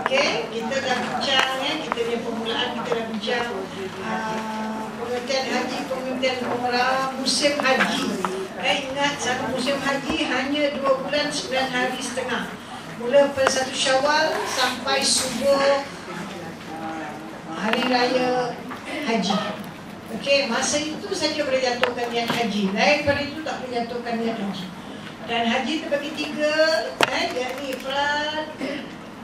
Okey, kita dah bincang kita punya permulaan kita dah bincang pengertian haji, pengertian umrah, musim haji. Ingat satu musim haji hanya 2 bulan 9 hari setengah. Mula pada 1 Syawal sampai subuh hari raya haji. Okey, masa itu saja boleh jatuhkan niat haji. Lain pada itu tak boleh jatuhkan niat haji. Dan haji terbagi 3, yakni ifrad,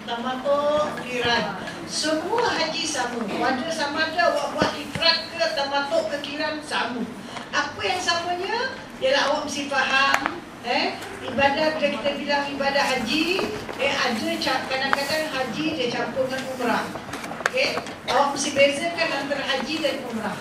tamattu', qiran. Semua haji sama. Wada sama ada awak buat ifrad ke tamattu' ke qiran sama. Apa yang samanya? Ialah awak mesti faham ibadah, bila kita bilang ibadah haji, ada kadang-kadang haji dia campur dengan umrah. Okey, awak mesti bezakan antara haji dan umrah.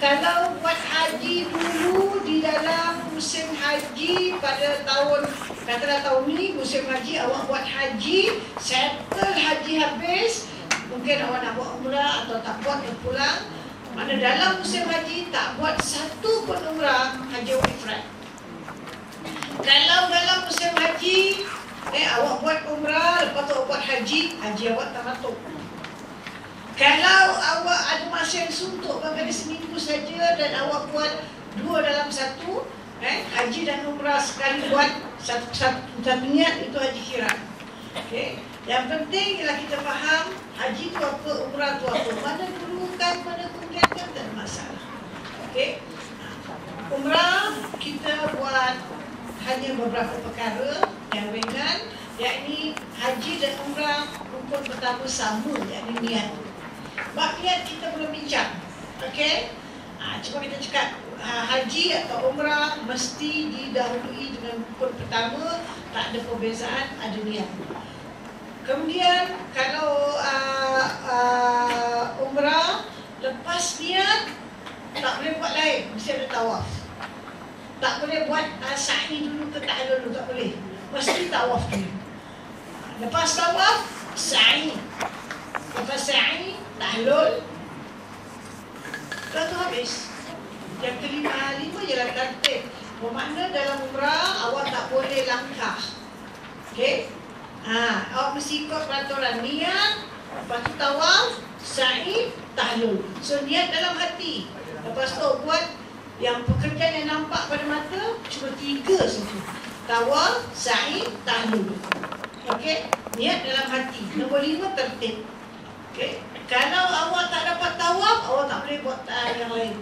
Kalau buat haji dulu di dalam musim haji pada tahun, katalah tahun ni musim haji, awak buat haji, settle haji habis, mungkin awak nak buat umrah atau tak buat, dia pulang. Mana dalam musim haji tak buat satu pun umrah, haji awak ifrad. Kalau dalam musim haji awak buat umrah, lepas tu awak buat haji, haji awak tamattu'. Kalau awak ada masa yang suntuk, bahkan seminggu saja dan awak buat 2 dalam 1, haji dan umrah sekali buat satu niat, itu haji qiran. Okay. Yang penting ialah kita faham haji tu apa, umrah tu apa, mana dulukan, mana kemudiankan, tak ada masalah. Okay. Umrah kita buat hanya beberapa perkara yang ringan, yakni haji dan umrah rukun pertama sama, yakni niat. Bab niat kita belum bincang. Okey. Cuma kita cakap haji atau umrah mesti didahului dengan rukun pertama, tak ada perbezaan, ada niat. Kemudian kalau umrah lepas niat tak boleh buat lain, mesti ada tawaf. Tak boleh buat sa'i dulu ke tahlul dulu, tak boleh. Mesti tawaf dulu. Lepas tawaf, sa'i. Lepas sa'i, tahlul. Lepas tu habis. Yang kelima ialah tertib. Bermakna dalam umrah awak tak boleh langkah. Okey? Awak mesti ikut peraturan niat, lepas tu tawaf, sa'i, tahlul. So niat dalam hati. Lepas tu buat yang pekerjaan yang nampak pada mata cuma 3 saja. Tawaf, sa'i, tahlul. Okey? Niat dalam hati. Nombor 5 tertib. Okey? Kalau awak tak dapat tawaf, awak tak boleh buat yang lain.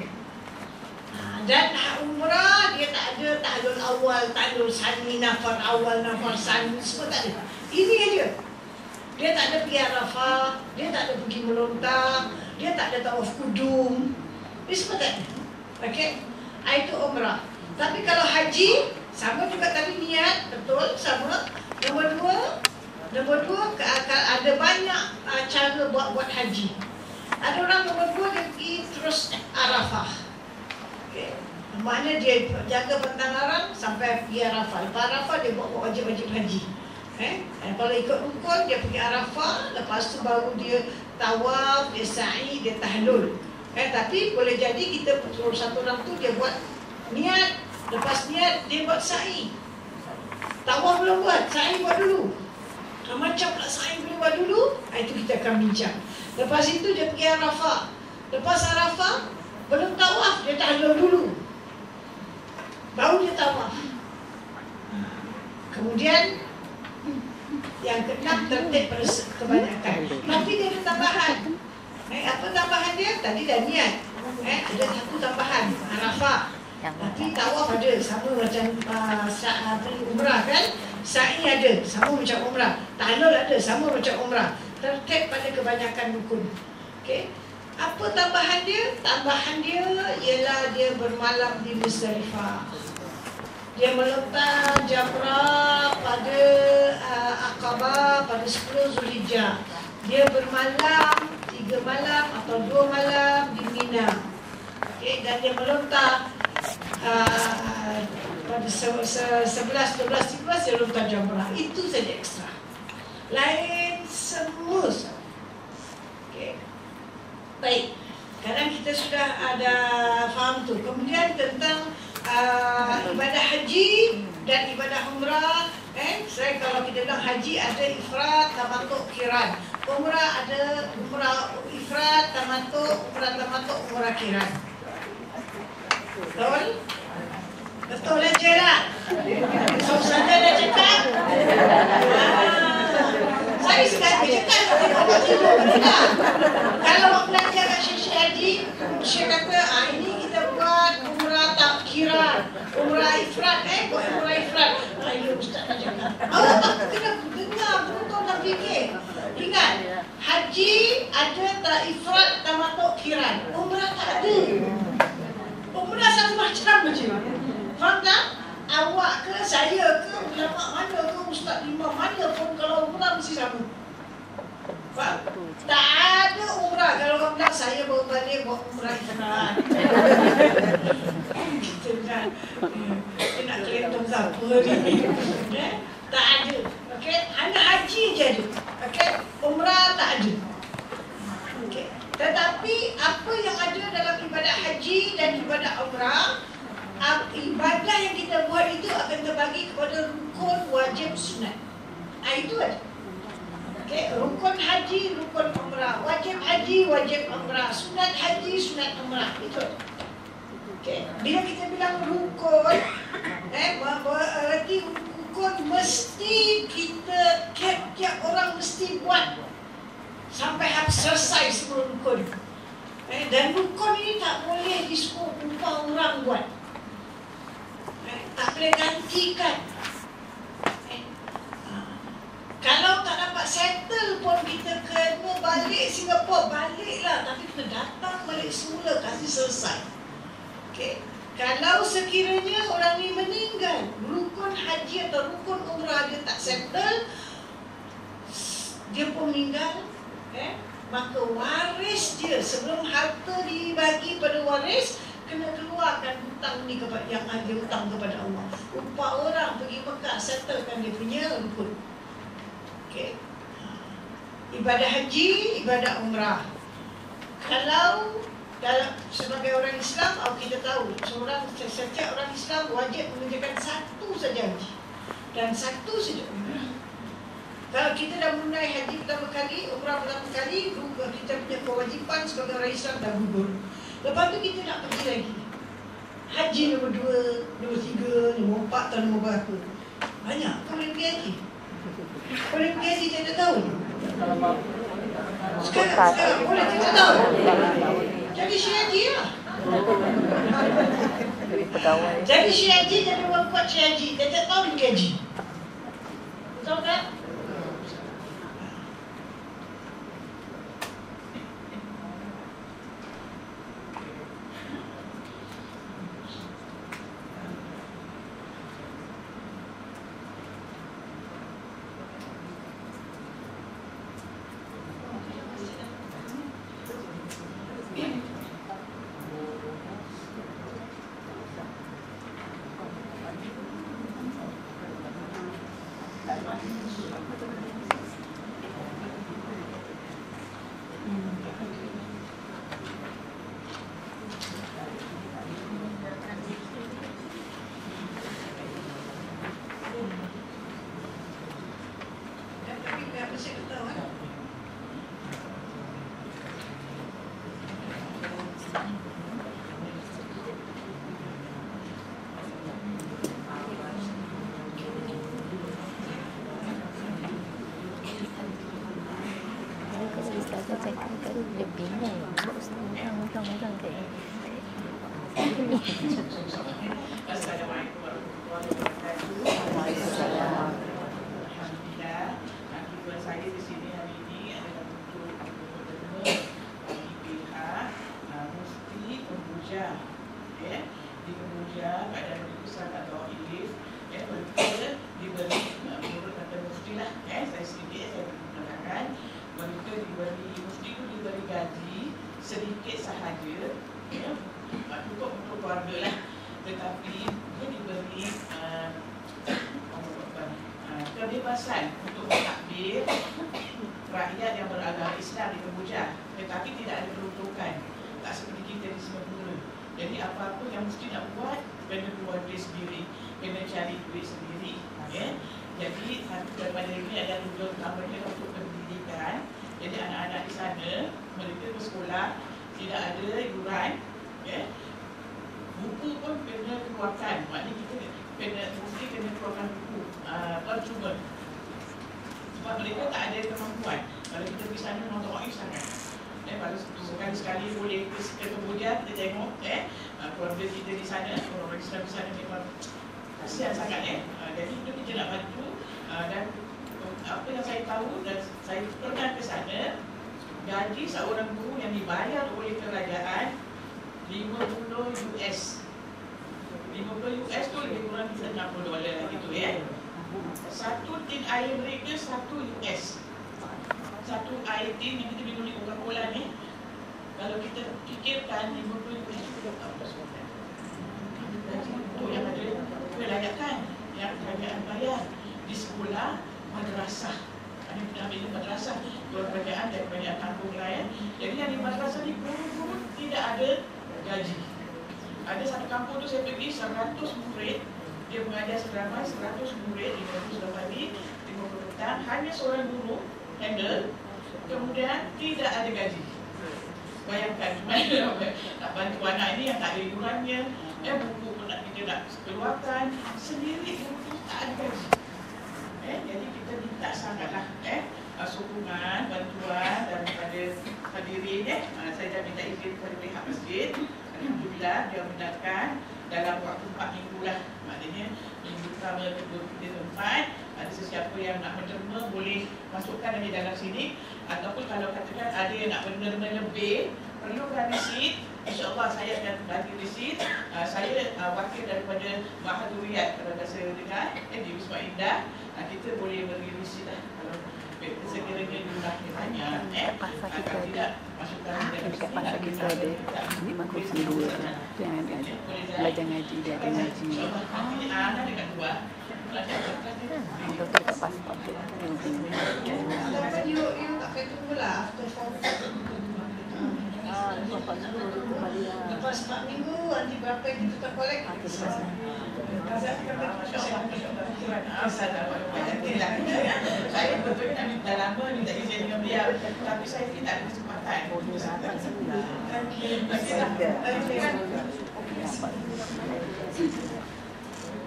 Dan umrah dia tak ada tahlul awal, tahlul sani, nafar awal, nafar sani, semua tak ada. Ini aja. Dia tak ada pergi Arafah, dia tak ada pergi melontar, dia tak ada tawaf kudum. Ini semua tak ada. Okey? Itu umrah. Tapi kalau haji, sama juga tadi niat, betul, sama. Nombor dua, ada banyak cara buat haji. Ada orang nombor 2 dia pergi terus Arafah. Okay. Maknanya dia jaga pantang larang sampai pergi Arafah. Lepas Arafah dia buat wajib-wajib haji. Kalau ikut rukun dia pergi Arafah, lepas tu baru dia tawaf, dia sa'i, dia tahlul. Tapi boleh jadi kita satu orang tu dia buat niat, lepas niat dia buat sa'i. Tawaf belum buat, sa'i buat dulu. Macam nak sa'i boleh buat dulu, itu kita akan bincang. Lepas itu dia pergi Arafah. Lepas Arafah belum tawaf, dia tahlul dulu, baru dia tawaf. Kemudian yang ke-6 tertib pada kebanyakan. Tapi dia ada tambahan. Apa tambahan dia? Tadi dah niat. Ada satu tambahan, Arafah. Tapi tawaf ada, sama macam umrah kan. Sa'i ada, sama macam umrah. Tahlul ada, sama macam umrah. Tertib pada kebanyakan rukun. Okey. Apa tambahan dia? Tambahan dia ialah dia bermalam di Muzdalifah. Dia melontar jamrah pada Aqabah pada 10 Zulhijjah. Dia bermalam 3 malam atau 2 malam di Mina. Okay, dan dia melontar pada 11, 12, 13 dia lontar jamrah. Itu saja ekstra. Lain semua. Okay. Baik. Sekarang kita sudah ada faham tu. Kemudian tentang ibadah haji dan ibadah umrah. Saya kalau kita bilang haji ada ifrad, tamattu', qiran. Umrah ada umrah ifrat, tamattu, umrah kiran. Betul? Betul aja lah. So, saya dah cakap. Saya sekali cakap, kalau awak belajar kat Syekh Haji, Syekh kata, ini kita buat umrah kiran, umrah ifrat, buat umrah ifrat. Ya Ustaz dah cakap. Kena dengar, betul dan fikir. Ingat, haji ada tak ifrat, tamattu, kiran. Umrah tak ada. Umrah satu macam je. Faham tak? Awak ke, saya ke, ulama mana ke, ustaz imam mana pun kalau umrah mesti sama. Faham? Tak ada umrah. Kalau orang bilang saya baru balik buat umrah ifrat. Kita nak kelentong siapa ni. Tak ada. Okey, hanya haji je ada. Okey, umrah tak ada. Okey. Tetapi apa yang ada dalam ibadah haji dan ibadah umrah, ibadah yang kita buat itu akan terbagi kepada rukun, wajib, sunat. Itu ada. Okay. Rukun haji, rukun umrah. Wajib haji, wajib umrah. Sunat haji, sunat umrah. Itu ada. Okay. Bila kita bilang rukun, berarti rukun mesti kita, tiap orang mesti buat sampai selesai semua rukun. Dan rukun ini tak boleh disuruh orang buat. Tak boleh gantikan. Kalau tak dapat settle pun kita kena balik Singapura, baliklah. Tapi kena datang balik semula, kasih selesai. Okay. Kalau sekiranya orang ni meninggal, rukun haji atau rukun umrah dia tak settle, dia pun meninggal, maka waris dia sebelum harta dibagi pada waris, kena keluarkan hutang ni kepada yang ada hutang kepada Allah. Upah orang pergi Mekah, settlekan dia punya rukun. Okey. Ibadah haji, ibadah umrah. Kalau dalam sebagai orang Islam, kita tahu setiap orang Islam wajib mengerjakan satu saja haji dan satu saja umrah. Kalau kita dah menunai haji pertama kali, umrah pertama kali, kita punya kewajipan sebagai orang Islam dah gugur. Lepas tu kita nak pergi lagi. Haji nombor 2, nombor 3, nombor 4 atau nombor berapa. Banyak. Kau boleh pergi haji? Kau boleh pergi haji tak tahu? Sekarang boleh tak tahu? Jadi Syekh Haji lah. Jadi Syekh Haji, jadi orang kuat Syekh Haji. Dia tak tahu pergi haji. Betul tak? Assalamualaikum warahmatullahi wabarakatuh. Alhamdulillah, tujuan saya di sini hari ini adalah untuk bertemu bagi pihak Mufti Kemboja. Di Kemboja pada hari besar atau Ilif, mereka diberi, menurut kata Mufti lah, saya sedikit saya menerangkan, mereka diberi, Mufti itu diberi gaji sedikit sahaja, cukup untuk keluarga lah. Tetapi dia diberi kebebasan untuk mentakbir rakyat yang beragama Islam di Kemboja, tetapi tidak ada peruntukan, tak seperti kita di Singapura. Jadi apa-apa yang mesti nak buat, kena keluar duit sendiri, kena cari duit sendiri. Jadi satu daripada ini adalah tujuan utamanya untuk pendidikan Jadi anak-anak di sana mereka bersekolah tidak ada yuran, buku pun kena keluarkan. Maknanya kita mesti kena keluarkan buku percuma. Sebab mereka tak ada kemampuan. Kalau kita pergi sana memang tak sangat. Kalau sekali-sekali boleh ke kemudian kita tengok keluarga kita di sana, orang Islam di sana memang kasihan sangat. Jadi itu kita nak bantu. Dan apa yang saya tahu dan saya pernah ke sana, gaji seorang guru yang dibayar oleh kerajaan $50 US. $50 tu lebih kurang $60 lah gitu Satu tin air mereka $1. Satu air tin yang kita minum di Coca-Cola ni, kalau kita fikirkan $50 itu berapa sebenarnya? Gaji itu yang ada kelayakan yang kerajaan bayar di sekolah madrasah. Ada kita ambil madrasah kerajaan dan kerajaan kampung lain. Jadi yang di madrasah ni guru-guru tidak ada gaji. Ada satu kampung tu saya pergi 100 murid, dia mengajar seramai 100 murid, 50 pagi, 50 petang, hanya seorang guru handle, kemudian tidak ada gaji. Bayangkan nak bantu anak ini yang tak ada yurannya, buku pun kita nak keluarkan sendiri, guru tak ada gaji. Jadi kita minta sangatlah sokongan, bantuan daripada hadirin. Saya dah minta izin kepada pihak masjid. Alhamdulillah dia benarkan dalam waktu 4 minggu lah. Maknanya minggu pertama, kedua, ketiga, keempat, ada sesiapa yang nak menerima boleh masukkan di dalam sini. Ataupun kalau katakan ada yang nak menerima lebih, perlukan resit, insyaAllah saya akan bagi resit. Saya wakil daripada Mahaduriyat, kalau saya dengar di Wisma Indah, kita boleh beri resit lah. Kalau sekiranya jumlahnya banyak, kalau tidak masukkan dekat pasar kita ada 5 kursi 2 tu yang ada belajar ngaji, dia ada ngaji. Ada dekat luar. Itu dekat pasar tu. Ataupun you tak payah tunggulah after 4 lepas 4 minggu, nanti berapa yang kita tak collect. Saya betul nak minta lama, minta izin dengan beliau, tapi saya tidak ada kesempatan.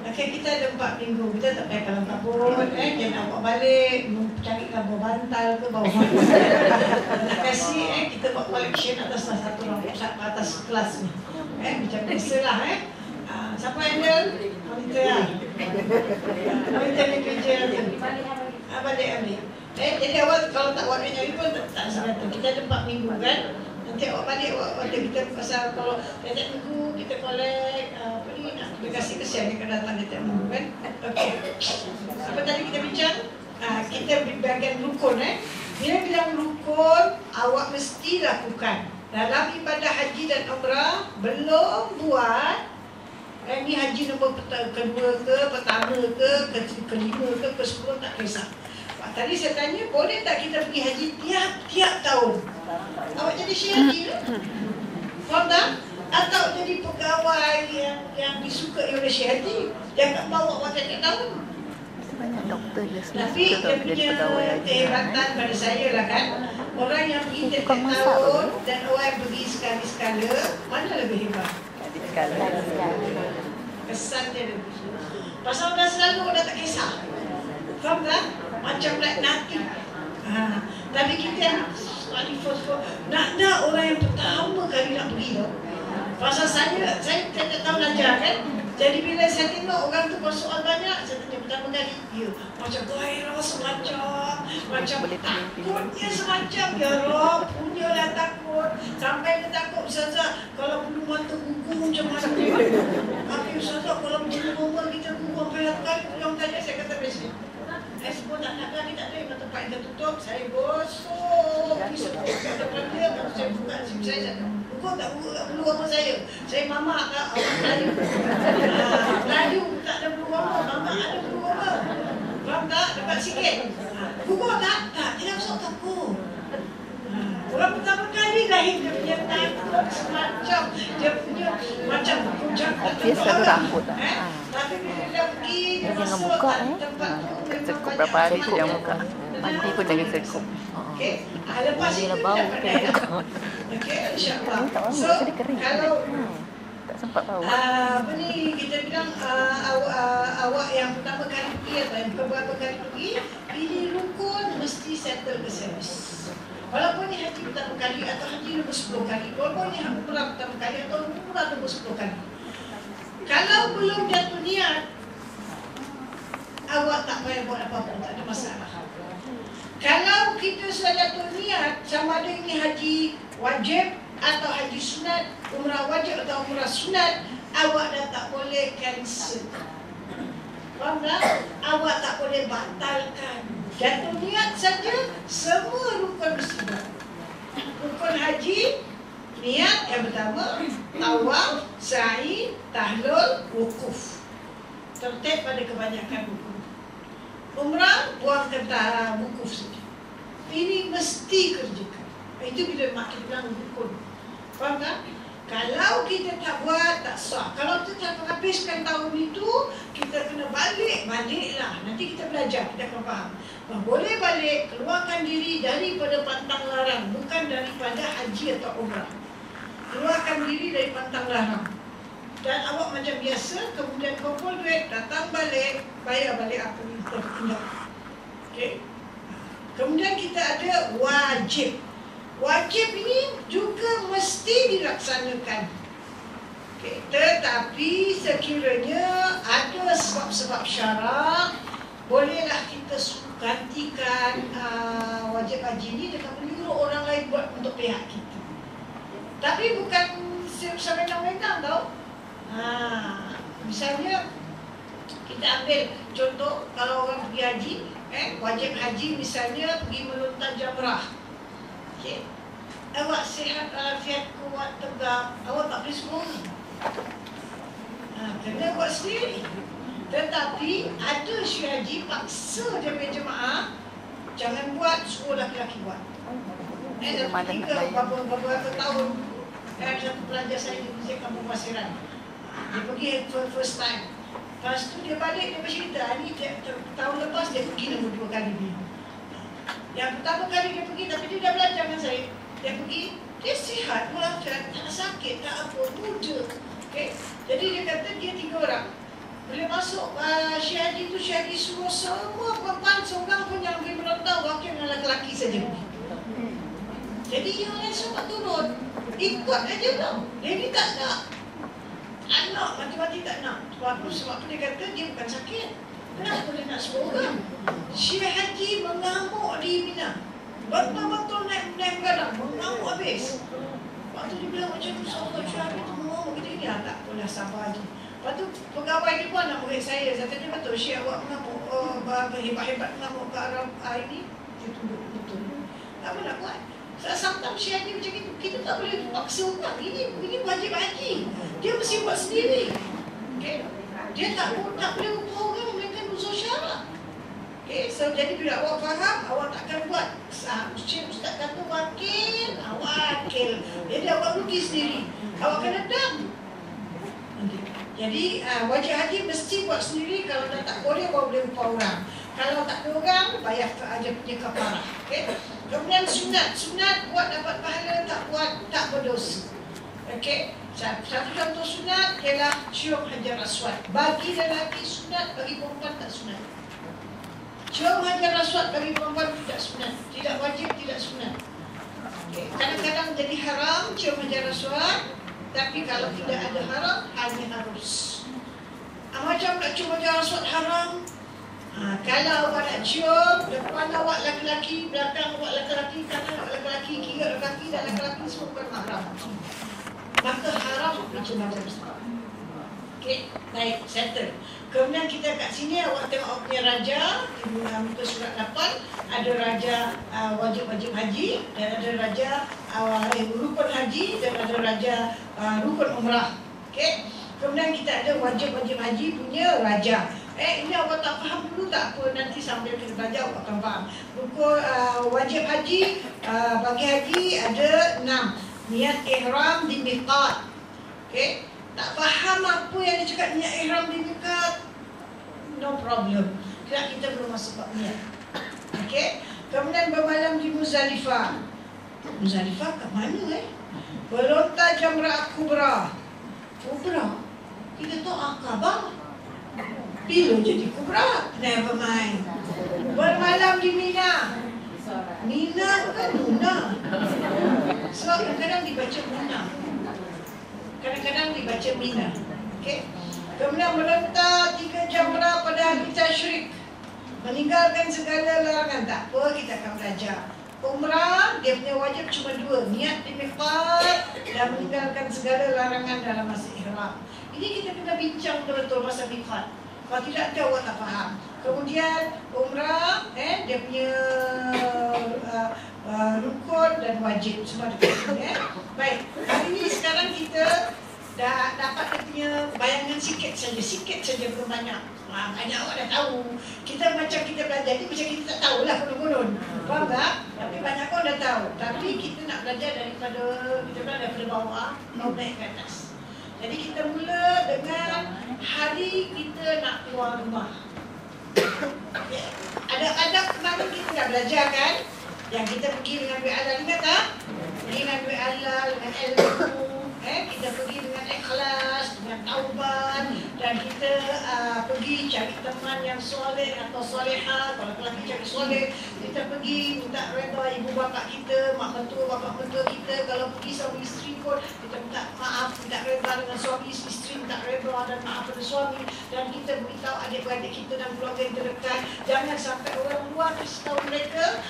Okey, kita ada 4 minggu. Kita tak payah kalang kabut. Kita nak buat balik, cari bawah bantal ke bawah mana. Nak kasih, kita buat collection atas salah satu orang atas kelas ni. Macam biasa lah. Siapa handle? Monitor lah. Monitor ni kerja. Balik ambil. Jadi awal kalau tak buat duit pun tak sebenarnya. Kita ada 4 minggu kan. Nanti awak balik, awak kita pasal kalau tiap minggu kita collect apa ni, kita kasih kesian dia akan datang tiap minggu kan. Okey. Apa tadi kita bincang? Kita di bahagian rukun Bila bilang rukun, awak mesti lakukan. Dalam ibadah haji dan umrah belum buat. Ini haji nombor kedua ke, pertama ke, kelima ke, ke-10 tak kisah. Tadi saya tanya, boleh tak kita pergi haji tiap-tiap tahun? Awak jadi syekh haji ke? Faham tak? Atau jadi pegawai yang disukai oleh syekh haji? Jangan bawa awak tiap tahun. Banyak doktor dia Tapi dia punya kehebatan pada saya lah kan. Orang yang pergi tiap tahun dan orang yang pergi sekali-sekala, mana lebih hebat? Kesannya lebih. Pasal dah selalu dah tak kisah. Faham tak? Macam like nothing. Tapi kita yang nak orang yang pertama kali nak pergi tau. Pasal saya tak tahu ajar kan. Jadi bila saya tengok orang tu bersoal banyak, saya tanya pertama kali, ya, macam gairah macam takutnya semacam, ya Rob, punyalah takut. Sampai dia takut, Ustazah, kalau bulu mata gugur macam mana? Tapi Ustazah, kalau bulu normal kita gugur, sampai yang tanya, saya kata biasa. Saya sebut nak lagi tak ada, tempat kita tutup, saya gosok. Depan dia, kalau saya buka sim saya, gugur tak bulu apa saya? Saya mamak tak, orang Melayu. Melayu tak ada bulu apa, mamak ada bulu apa. Faham tak? Dekat sikit. Gugur tak? Tak, tidak usah takut. Orang pertama kali lahir dia punya takut semacam, dia punya macam kujang. Obvious satu rambut tak? Tapi bila dia pergi, dia masuk tempat cukup berapa hari tu yang buka. Mandi pun jangan sekup. Okey. Lepas Dia itu lah bau kita pandai. kan. Okey, insya-Allah. Tak mahu, So, jadi kering. kalau Tak sempat tahu. apa ni kita bilang awak yang pertama kali pergi atau yang beberapa kali pergi, pilih rukun mesti settle ke servis. Walaupun ni haji pertama kali atau haji nombor 10 kali, walaupun ni umrah pertama kali atau umrah nombor 10 kali. Kalau belum jatuh niat, awak tak payah buat apa-apa, tak ada masalah. Kalau kita sudah jatuh niat, sama ada ini haji wajib atau haji sunat, umrah wajib atau umrah sunat, awak dah tak boleh cancel. Faham tak? Awak tak boleh batalkan. Jatuh niat saja, semua rukun mesti buat. Rukun haji, niat yang pertama, tawaf, sa'i, tahlul, wukuf. Tertib pada kebanyakan rukun. Umrah, buang kata wukuf saja. Ini mesti kerjakan. Itu bila mak kita bilang rukun. Faham tak? Kalau kita tak buat, tak sah. Kalau kita tak habiskan tahun itu, kita kena baliklah. Nanti kita belajar, kita akan faham. Boleh balik, keluarkan diri daripada pantang larang, bukan daripada haji atau umrah. Keluarkan diri dari pantang larang. Dan awak macam biasa, kemudian kumpul duit, datang balik, bayar balik apa yang tertinggal. Okay? Kemudian kita ada wajib. Wajib ini juga mesti dilaksanakan. Okay. Tetapi sekiranya ada sebab-sebab syarak, bolehlah kita gantikan wajib haji ini dengan menyuruh orang lain buat untuk pihak kita. Tapi bukan semenang-menang tau. Misalnya kita ambil contoh, kalau orang pergi haji, wajib haji misalnya pergi melontar jamrah. Okay. Awak sihat, alafiat, kuat, tegak, awak tak boleh suruh orang. Kena buat sendiri. Tetapi ada syekh haji paksa dia punya jemaah, jangan buat, suruh laki-laki buat. Beberapa tahun, ada satu pelajar saya di Masjid Kampung Pasiran. Dia pergi first time. Lepas tu dia balik, dia bercerita, ni tahun lepas dia pergi nombor 2 kali ni. Yang pertama kali dia pergi, tapi dia dah belajar dengan saya. Dia pergi, dia sihat, walafiat, tak sakit, tak apa, muda. Okay. Jadi dia kata dia 3 orang. Bila masuk syekh haji tu, syekh haji suruh semua perempuan seorang pun yang pergi menonton, wakil dengan lelaki saja. Jadi yang lain semua turun, ikut aja tau. Dia ni tak nak. Anak mati-mati tak nak. Sebab tu dia kata dia bukan sakit. Kenapa dia nak semua orang? Syekh haji mengamuk di Mina. Betul-betul naik gadang, mengamuk habis. Waktu dia bilang macam tu, sahabat syekh haji tu mengamuk kita ni. Tak apalah, sabar je. Lepas tu pegawai dia pun nak murid saya. Saya tanya betul, syekh awak mengamuk, hebat-hebat mengamuk ke Arab hari ni. Dia tunduk betul. Tak apa nak buat. Sometimes syekh haji macam itu. Kita tak boleh paksa orang. Ini wajib haji. Dia mesti buat sendiri. Okay? Dia tak boleh upah orang melainkan usul syarak. Okay? So jadi bila awak faham, awak takkan buat. Ustaz kata wakil, wakil. Jadi awak rugi sendiri. Awak kena dam. Jadi wajib haji mesti buat sendiri. Kalau dah tak boleh, awak boleh upah orang. Kalau tak ada orang, bayar aja punya kafarah. Okay? Kemudian sunat. Sunat buat dapat pahala, tak buat tak berdosa. Okey. Satu contoh sunat ialah cium hajar aswad. Bagi lelaki sunat, bagi perempuan tak sunat. Cium hajar aswad bagi perempuan tidak sunat. Tidak wajib, tidak sunat. Okay. Kadang-kadang jadi haram cium hajar aswad, tapi kalau tidak ada haram, hanya harus. Macam nak cium hajar aswad haram. Kalau awak nak cium, depan awak laki-laki, belakang awak laki-laki, kanan awak laki-laki, kiri laki-laki dan laki-laki semua bukan mahram. Maka haram macam macam sebab. Okey, baik, settle. Kemudian kita kat sini awak tengok awak punya raja, di muka surat 8 ada raja wajib-wajib haji dan ada raja rukun haji dan ada raja rukun umrah. Okey. Kemudian kita ada wajib-wajib haji punya raja. Ini awak tak faham dulu tak apa, nanti sambil kita belajar awak akan faham. Rukun wajib haji bagi haji ada 6. Niat ihram di miqat. Okey. Tak faham apa yang dia cakap niat ihram di miqat, no problem. Kita belum masuk bab niat. Okey. Kemudian bermalam di Muzdalifah. Muzdalifah kat mana Melontar jamrah kubra. Kubra? Kita tahu Aqabah. Bila jadi kubra? Never mind. Bermalam di Mina. Mina kan Muna. Sebab kadang-kadang dibaca Muna, kadang-kadang dibaca Mina. Okay. Kemudian melontar 3 jamrah pada hari Tasyrik. Meninggalkan segala larangan. Tak apa, kita akan belajar. Umrah, dia punya wajib cuma 2. Niat di miqat dan meninggalkan segala larangan dalam masa ihram. Ini kita kena bincang betul-betul masa miqat. Kalau tidak, dia awak tak faham. Kemudian umrah, dia punya rukun dan wajib semua dekat. Baik, hari ini sekarang kita dah dapat dia punya bayangan sikit saja bukan banyak. Banyak awak dah tahu. Kita macam kita belajar ni macam kita tak tahulah konon-konon. Faham tak? Tapi banyak orang dah tahu. Tapi kita nak belajar daripada daripada bawah mau naik ke atas. Jadi kita mula dengan hari kita nak keluar rumah. Adab-adab kemarin kita dah belajar kan? Yang kita pergi dengan duit halal, ingat tak? Pergi dengan duit halal, dengan ilmu. Kita pergi dengan ikhlas, dengan taubat, dan kita pergi cari teman yang soleh atau soleha. Kalau lelaki cari soleh, kita pergi minta redha ibu bapa kita, mak mentua, bapa mentua kita. Kalau pergi suami isteri pun, kita minta maaf, minta redha dengan suami isteri, minta redha dan maaf pada suami. Dan kita beritahu adik-beradik kita dan keluarga yang terdekat. Jangan sampai orang luar kasih tahu mereka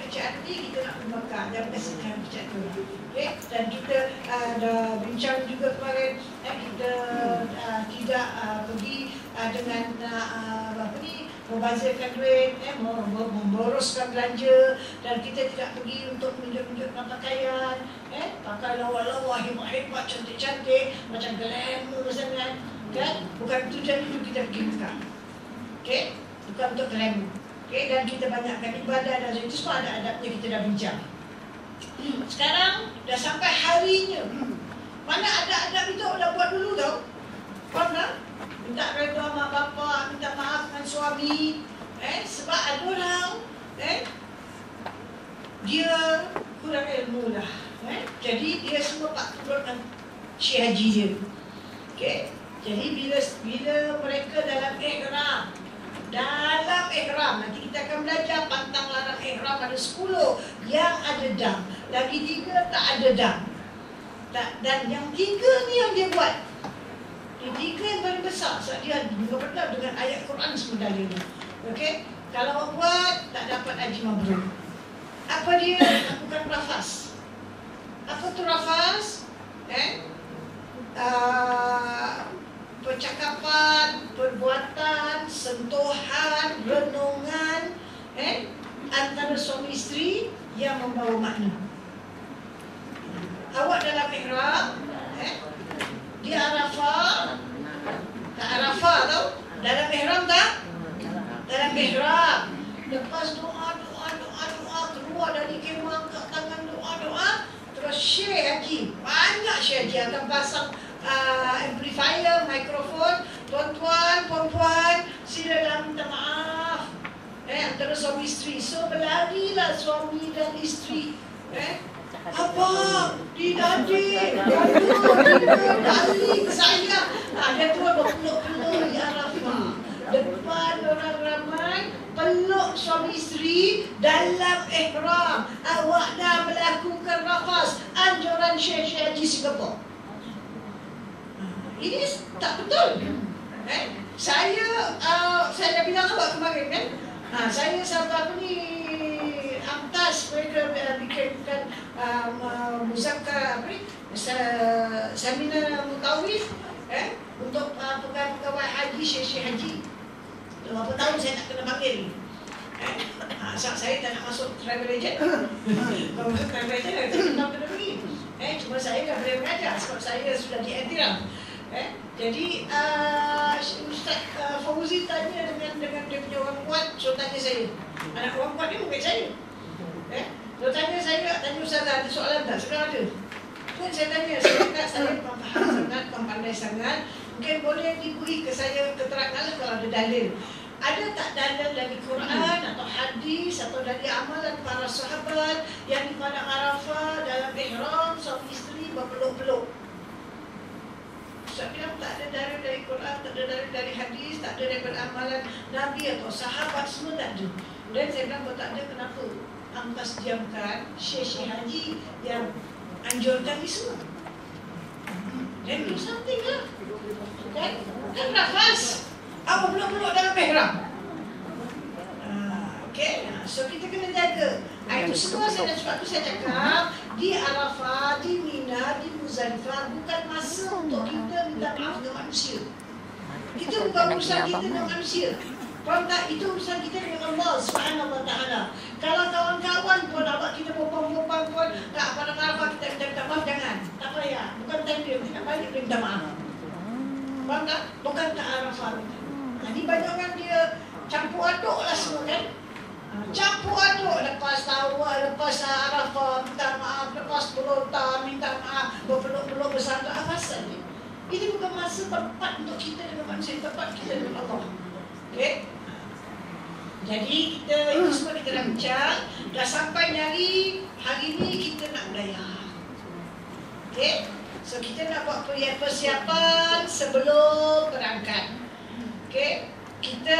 kecil hati, kita nak membakar. Jangan kasihkan kecil hati. Okay? Dan kita ada bincang juga kemarin, kita tidak pergi dengan membazirkan duit, memboroskan belanja, dan kita tidak pergi untuk menunjuk-nunjukkan pakaian, pakai lawa-lawa, hebat-hebat, cantik-cantik, macam glamour sangat, kan? Bukan tujuan itu kita pergi bukan. Okay? Bukan untuk glamour. Okay? Dan kita banyakkan ibadah dan itu semua ada adabnya, kita dah bincang. Sekarang dah sampai harinya. Mana ada adab itu dah buat dulu tau. Faham tak? Minta redha mak bapak, minta maaf dengan suami. Sebab ada orang dia kurang ilmu lah. Jadi dia semua tak turunkan syekh haji dia. Okay? Jadi bila mereka dalam ihram, nanti kita akan belajar pantang larang ihram ada 10 yang ada dam, lagi 3 tak ada dam. Dan yang 3 ni yang dia buat. Yang 3 yang paling besar sebab dia berpegang dengan ayat Quran semua dalil ni. Okey? Kalau awak buat tak dapat haji mabrur. Apa dia? Lakukan rafas. Apa tu rafas? Percakapan, perbuatan, sentuhan, renungan antara suami isteri yang membawa makna. Awak dalam ihram, di Arafah, tak Arafah tau? Dalam ihram tak? Dalam ihram. Lepas doa, keluar dari kemah, angkat tangan doa, terus syekh haji. Banyak syekh haji akan pasang amplifier, mikrofon. Tuan-tuan, puan-puan, silalah minta maaf antara suami isteri. So berlarilah suami dan isteri. Apa? Didadik, darling saya. Dia tu berpeluk-peluk di Arafah. Depan orang ramai, peluk suami isteri dalam ihram. Awak dah melakukan rafas. Anjuran Syekh Haji Singapura. Ini tak betul. Saya dah bilang awak kemarin kan. Saya satu amtas mereka bikinkan muzakkar seminar mutawif untuk pegawai haji, syekh haji. Berapa tahun saya tak kena panggil. Saya tak nak masuk travel agent. Kalau masuk travel agent, saya tak kena pergi. Cuma saya dah boleh mengajar sebab saya sudah diiktiraf. Jadi Ustaz Fauzi tanya dengan dia punya orang kuat, so tanya saya. Anak orang kuat ni bukan saya. Kalau tanya saya, tanya Ustazah, ada soalan tak? Sekarang ada. Kan saya tanya, saya faham sangat, pandai sangat. Mungkin boleh diberi ke saya keterangan kalau ada dalil. Ada tak dalil dari Quran atau hadis atau dari amalan para sahabat yang di padang Arafah dalam ihram suami isteri berpeluk-peluk? Saya bilang tak ada dalil dari Quran, tak ada dalil dari hadis, tak ada daripada amalan Nabi atau sahabat, semua tak ada. Dan saya bilang kalau tak ada, kenapa angkas diamkan syekh-syekh haji yang anjurkan ni semua? Then do something lah. Kan nafas. Apa peluk-peluk dalam ihram? Okay, so kita kena jaga. Itu semua saya dah sebab tu saya cakap di Arafah, di Mina, di Muzdalifah bukan masa untuk kita minta maaf dengan manusia. Itu bukan urusan kita dengan manusia. Faham tak? Itu urusan kita dengan Allah Subhanahu Wa Taala. Kalau kawan-kawan pun awak kita berbual-bual pun tak pada Arafah kita minta maaf, jangan. Tak payah. Bukan time dia kita balik minta maaf. Faham tak? Bukan tak Arafah. Jadi banyak orang dia campur aduk lah semua kan. Campur aduk, lepas lepas Arafah minta maaf, lepas pelota minta maaf, berpeluk-peluk bersama. Apa pasal ni? Ini bukan masa tempat untuk kita dengan manusia, tempat kita dengan Allah. Okay? Jadi kita itu semua kita dah bincang. Dah sampai hari ni kita nak belayar. Okay? So kita nak buat persiapan sebelum berangkat. Okay? Kita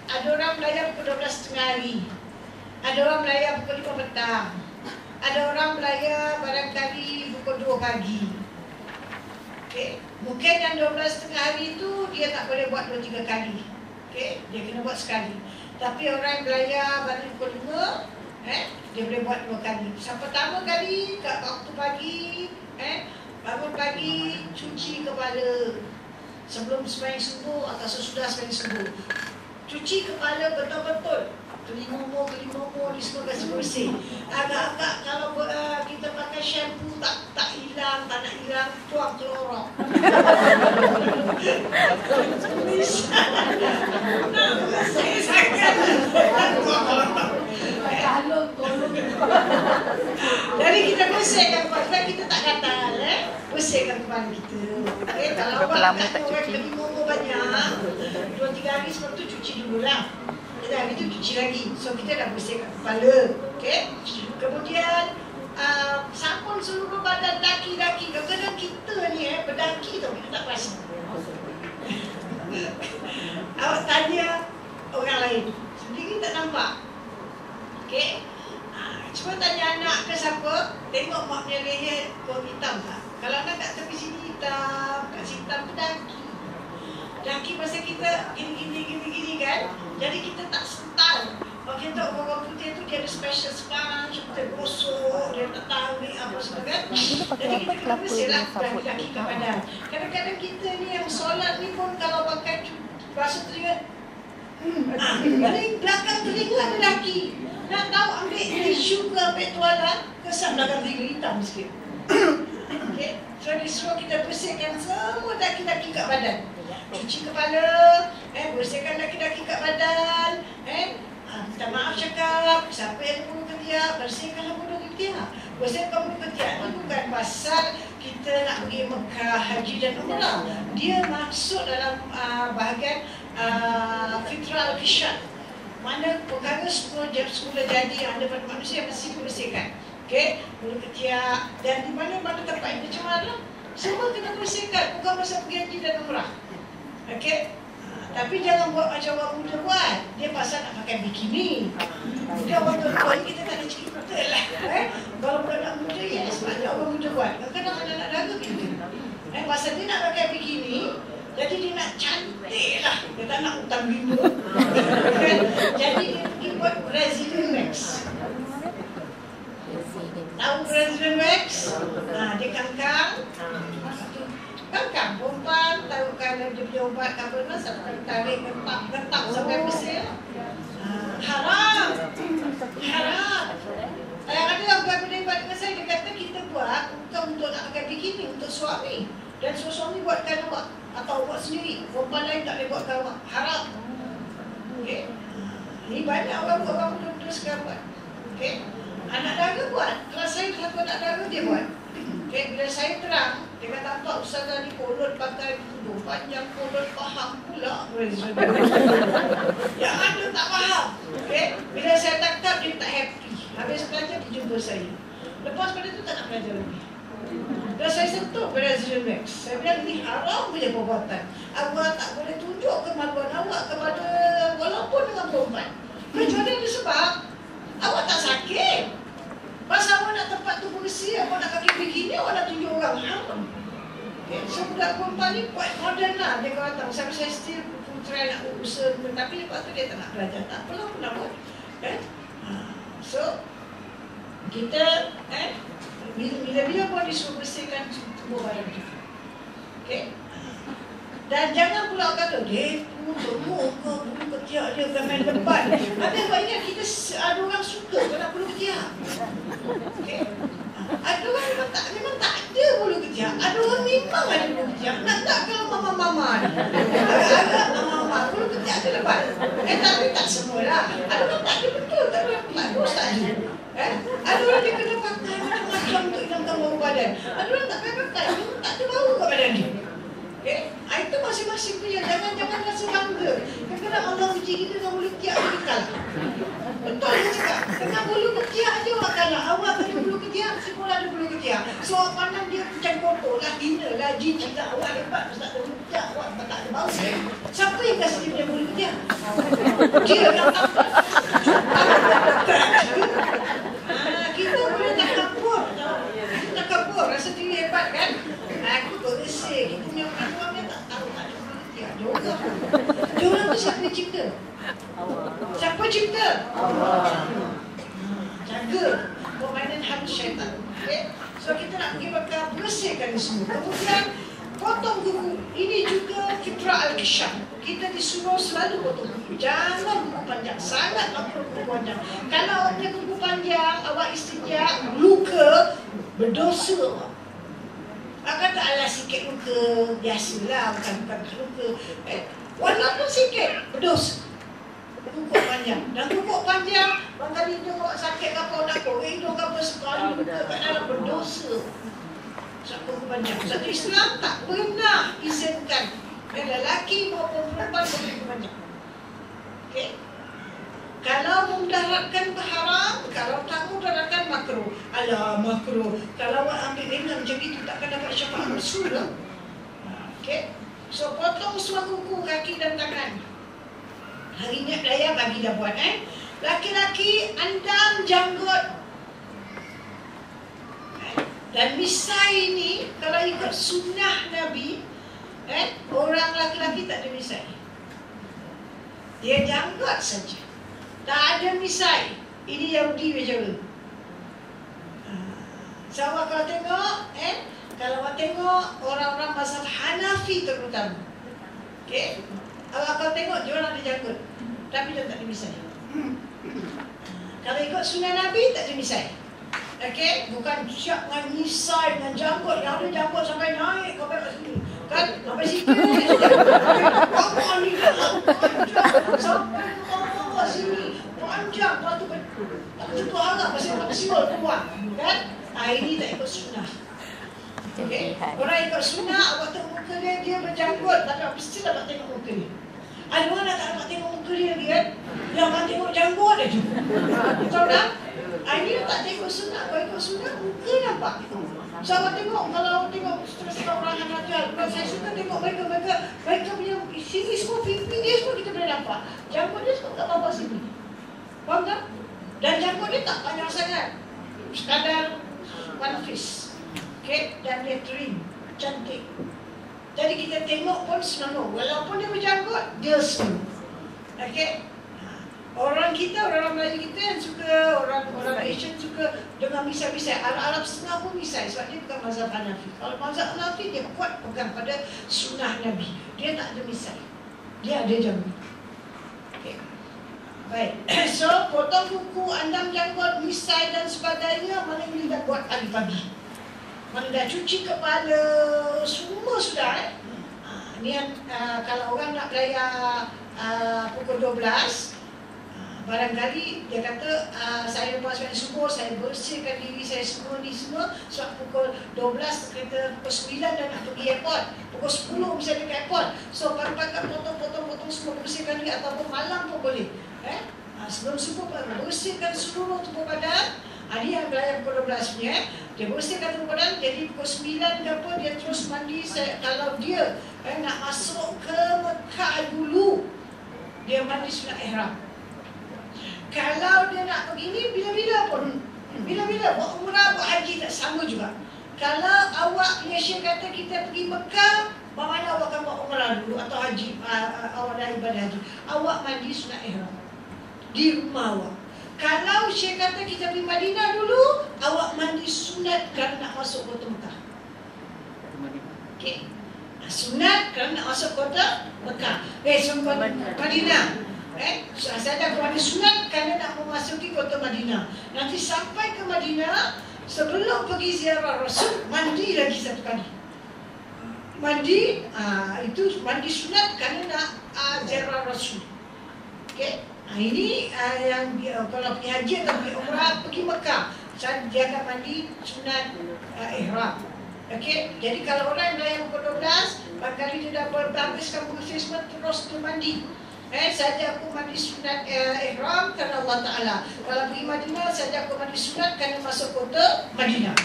ada orang belayar pukul 12.30 hari. Ada orang belayar pukul 5 petang. Ada orang belayar barangkali pukul 2 pagi. Okay? Mungkin yang 12.30 hari itu dia tak boleh buat 2-3 kali. Okay? Dia kena buat sekali. Tapi orang yang belayar balik pukul 5, dia boleh buat 2 kali. Pertama kali kat waktu pagi, bangun pagi, cuci kepala sebelum sembahyang subuh atau sesudah sembahyang subuh. Cuci kepala betul-betul. Telinga ni semua kasi bersih. Agak-agak kalau kita pakai shampoo tak hilang, tak nak hilang, tuang telurok. Saya sangat. Jadi kita bersihkan kepala kita, tak gatal, bersihkan kepala kita. Kalau awak tak orang telinga banyak, 2-3 hari sebab tu cuci dululah. Dan itu cuci lagi. So kita dah bersihkan kepala. Okay? Kemudian sampun seluruh badan daki-daki. Kadang-kadang kita ni berdaki tau, kita tak perasan. Awak tanya orang lain, sendiri tak nampak. Okay? Cuba tanya anak ke siapa, tengok mak punya leher kau hitam tak? Kalau anak kat tepi sini hitam, kat sini hitam, daki. Daki pasal kita gini kan. Jadi kita tak sental. Kalau kita orang putih tu dia ada special sponge, kita gosok, dia tak tahu ni apa semua kan. Jadi kita kena bersihlah daki kat badan. Kadang-kadang kita ni yang solat ni pun kalau pakai basuh telinga, belakang telinga ada daki. Nak tahu ambil tisu ke ambil tualan, kesam belakang telinga hitam sikit. Okay. So disuruh kita bersihkan semua daki-daki kat badan. Cuci kepala, bersihkan daki-daki kat badan, minta maaf cakap, siapa yang bulu ketiak, bersihkanlah bulu ketiak. Bersihkan bulu ketiak ni bukan pasal kita nak pergi Mekah, Haji dan Umrah. Dia masuk dalam bahagian fitrah al-kishat. Mana perkara semula jadi yang ada pada manusia mesti dibersihkan. Okay? Bulu ketiak dan di mana-mana tempat yang tercemar lah, semua kena bersihkan, bukan masa pergi Haji dan Umrah. Okay? Tapi jangan buat macam orang muda buat. Dia pasal nak pakai bikini. Dia orang tua kita tak ada cakap betul lah. Kalau budak muda, yes, banyak orang muda buat. Kadang-kadang anak-anak dara gitu. Pasal dia nak pakai bikini, jadi dia nak cantik lah. Dia tak nak hutang bimbo. Jadi dia pergi buat Brazilian wax. Tahu Brazilian wax? Dia kangkang. Kangkang perempuan, tahu kalau dia punya ubat kabel sampai tarik gentak sampai bersih. Haram. Ada orang berdebat dengan saya, dia kata kita buat bukan untuk nak pakai bikini, untuk suami. Dan suami buatkan awak atau awak sendiri. Perempuan lain tak boleh buatkan awak. Haram. Okay? Ini banyak orang muda-muda sekarang buat. Okay? Anak dara buat. Kalau saya satu anak dara dia buat. Okay? Bila saya terang, Dia kata apa ustazah ni kolot pakai tudung panjang, kolot faham pula. Yang ada tak faham. Okay? Bila saya tangkap dia tak happy. Habis belajar dia jumpa saya. Lepas pada tu tak nak belajar lagi. Dan saya sentuh pada Zero Max. Saya bilang ni haram punya perbuatan. Awak tak boleh tunjuk kemaluan awak kepada walaupun dengan perempuan. Kecuali ada sebab awak tak sakit. Pasal awak nak tempat tu bersih, awak nak kaki begini, awak nak tunjuk orang haram. Okay. So budak perempuan ni quite modern lah. Dia kata, saya still try nak usaha. Tapi lepas tu dia tak nak belajar. Tak apalah pun nak buat. So kita bila pun disuruh bersihkan tubuh badan kita. Okay? Dan jangan pula kata dia pun teruk ke bulu ketiak dia bukan main lebat. Ada buat ingat kita ada orang suka kalau bulu ketiak. Okay? Ada orang memang tak ada bulu ketiak. Ada orang memang ada bulu ketiak. Nak kalau mama-mama ni. Agak-agak mama-mama bulu ketiak ada lebat. Tapi tak semualah. Ada orang tak ada betul. Tak ada bagus tak ada. Ada orang dia kena pakai macam-macam untuk hilangkan bau badan. Ada orang tak payah pakai, memang tak ada bau kat badan dia. Okay? Itu masing-masing punya. Jangan rasa bangga. Kadang-kadang Allah uji kita dengan bulu ketiak dia kalah. Betul dia cakap. Dengan bulu ketiak je awak kalah. Awak ada bulu ketiak, semua ada bulu ketiak. So awak pandang dia macam kotor lah, hina lah, jijik lah. Awak hebat, tak ada bulu ketiak, awak tak ada bau. Siapa yang kasi dia punya bulu ketiak? Dia yang tak. Kita boleh tak kabur. Kita tak kabur, rasa diri hebat kan? Aku bersih. Kita punya orang dia tak tahu tak ada bulu ketiak. Dia orang tu siapa yang cipta? Siapa cipta? Allah. Jaga permainan halus syaitan. Okay? So kita nak pergi bakal bersihkan ini semua. Kemudian potong kuku. Ini juga fitrah al-kisham. Kita disuruh selalu potong kuku. Jangan kuku panjang. Sangat perlu kuku panjang. Kalau awak punya kuku panjang, awak istinja, luka, berdosa awak. Akan tak adalah sikit luka. Biasalah, bukan luka. Walaupun sikit, berdosa. Kukuk panjang. Dan kukuk panjang, barangkali hidung awak sakit ke apa, nak kok hidung ke apa, sekali luka kat dalam berdosa. Sebab kukuk panjang. Satu Islam tak pernah izinkan lelaki maupun perempuan kukuk panjang. Okay? Kalau memudaratkan haram, kalau tak memudaratkan makruh. Alah, makruh. Kalau awak ambil ringan macam itu, takkan dapat syafaat Rasul lah. Okay? So, potong semua kuku, kaki dan tangan. Hari ni raya bagi dah buat laki-laki andam janggut. Dan misai ni kalau ikut sunnah Nabi, orang laki-laki tak ada misai. Dia janggut saja. Tak ada misai. Ini Yahudi macam tu. So awak kalau tengok, kalau awak tengok orang-orang mazhab Hanafi terutama. Okey. Awak kalau tengok dia orang ada janggut. Tapi dia tak ada misai. Kalau ikut sunnah Nabi, tak ada misai. Okey, bukan siap dengan misai, dengan janggut. Yang ada janggut sampai naik ke kat sini. Kan, sampai situ. Bawah ni dah panjang. Sampai bawah sini. Panjang. Lepas tu, tak cukup harap. Pasal tak siul keluar. Kan? Ini tak ikut sunnah. Okay. Orang ikut sunnah, awak tengok muka dia, dia berjanggut. Tapi awak mesti dapat tengok muka dia. Ada orang tak dapat tengok muka dia lagi kan? Yang akan tengok janggut dia tu. Tahu tak? Ini tak tengok sunnah. Kalau ikut sunnah, muka nampak. So awak tengok, kalau awak tengok setengah orang yang rajal, kalau saya suka tengok mereka punya sini semua, pipi dia semua kita boleh nampak. Janggut dia semua kat bawah sini. Faham tak? Dan janggut dia tak panjang sangat. Sekadar one piece. Okay? Dan dia trim. Cantik. Jadi kita tengok pun senang. Walaupun dia berjanggut, dia senang. Okay? Orang kita, orang Melayu kita yang suka, orang Asian suka dengan misai-misai. Arab setengah pun misai sebab dia bukan mazhab Hanafi. Kalau mazhab Hanafi dia kuat pegang pada sunnah Nabi. Dia tak ada misai. Dia ada janggut. Okay. Baik. So, potong kuku, andam janggut, misai dan sebagainya, mana boleh dah buat pagi-pagi. Mana dah cuci kepala, semua sudah. Ni kalau orang nak beraya pukul 12, barangkali dia kata saya lepas balik subuh, saya bersihkan diri saya semua ni semua. Sebab pukul 12 kereta, pukul 9 dah nak pergi airport, pukul 10 bisa dekat airport. So pagi-pagi potong semua, bersihkan diri, ataupun malam pun boleh. Sebelum subuh bersihkan seluruh tubuh badan. Ini yang belayar pukul 12 punya. Dia bersihkan tubuh badan, jadi pukul 9 ke apa dia terus mandi. Kalau dia nak masuk ke Mekah dulu, dia mandi sunat ihram. Kalau dia nak pergi ni bila-bila pun, bila-bila buat umrah, buat haji tak sama juga. Kalau awak Malaysia kata kita pergi Mekah, bagaimana awak akan buat umrah dulu atau haji, awak dah ibadah haji, awak mandi sunat ihram di rumah awak. Kalau Syekh kata kita pergi Madinah dulu, awak mandi sunat kerana nak masuk kota Mekah. Okey. Sunat kerana nak masuk kota Mekah. Madinah. Saya dah mandi sunat kerana nak memasuki kota Madinah. Nanti sampai ke Madinah, sebelum pergi ziarah Rasul, mandi lagi satu kali. Mandi, itu mandi sunat kerana nak ziarah Rasul. Okey. Ini yang kalau pergi haji atau pergi umrah, pergi Mekah, dia akan mandi sunat ihram. Okey. Jadi kalau orang yang pukul 12, barangkali dia dah berhabiskan bersih semua, terus tu mandi. Saja aku mandi sunat ihram kerana Allah Ta'ala. Kalau pergi Madinah, saja aku mandi sunat kerana masuk kota Madinah.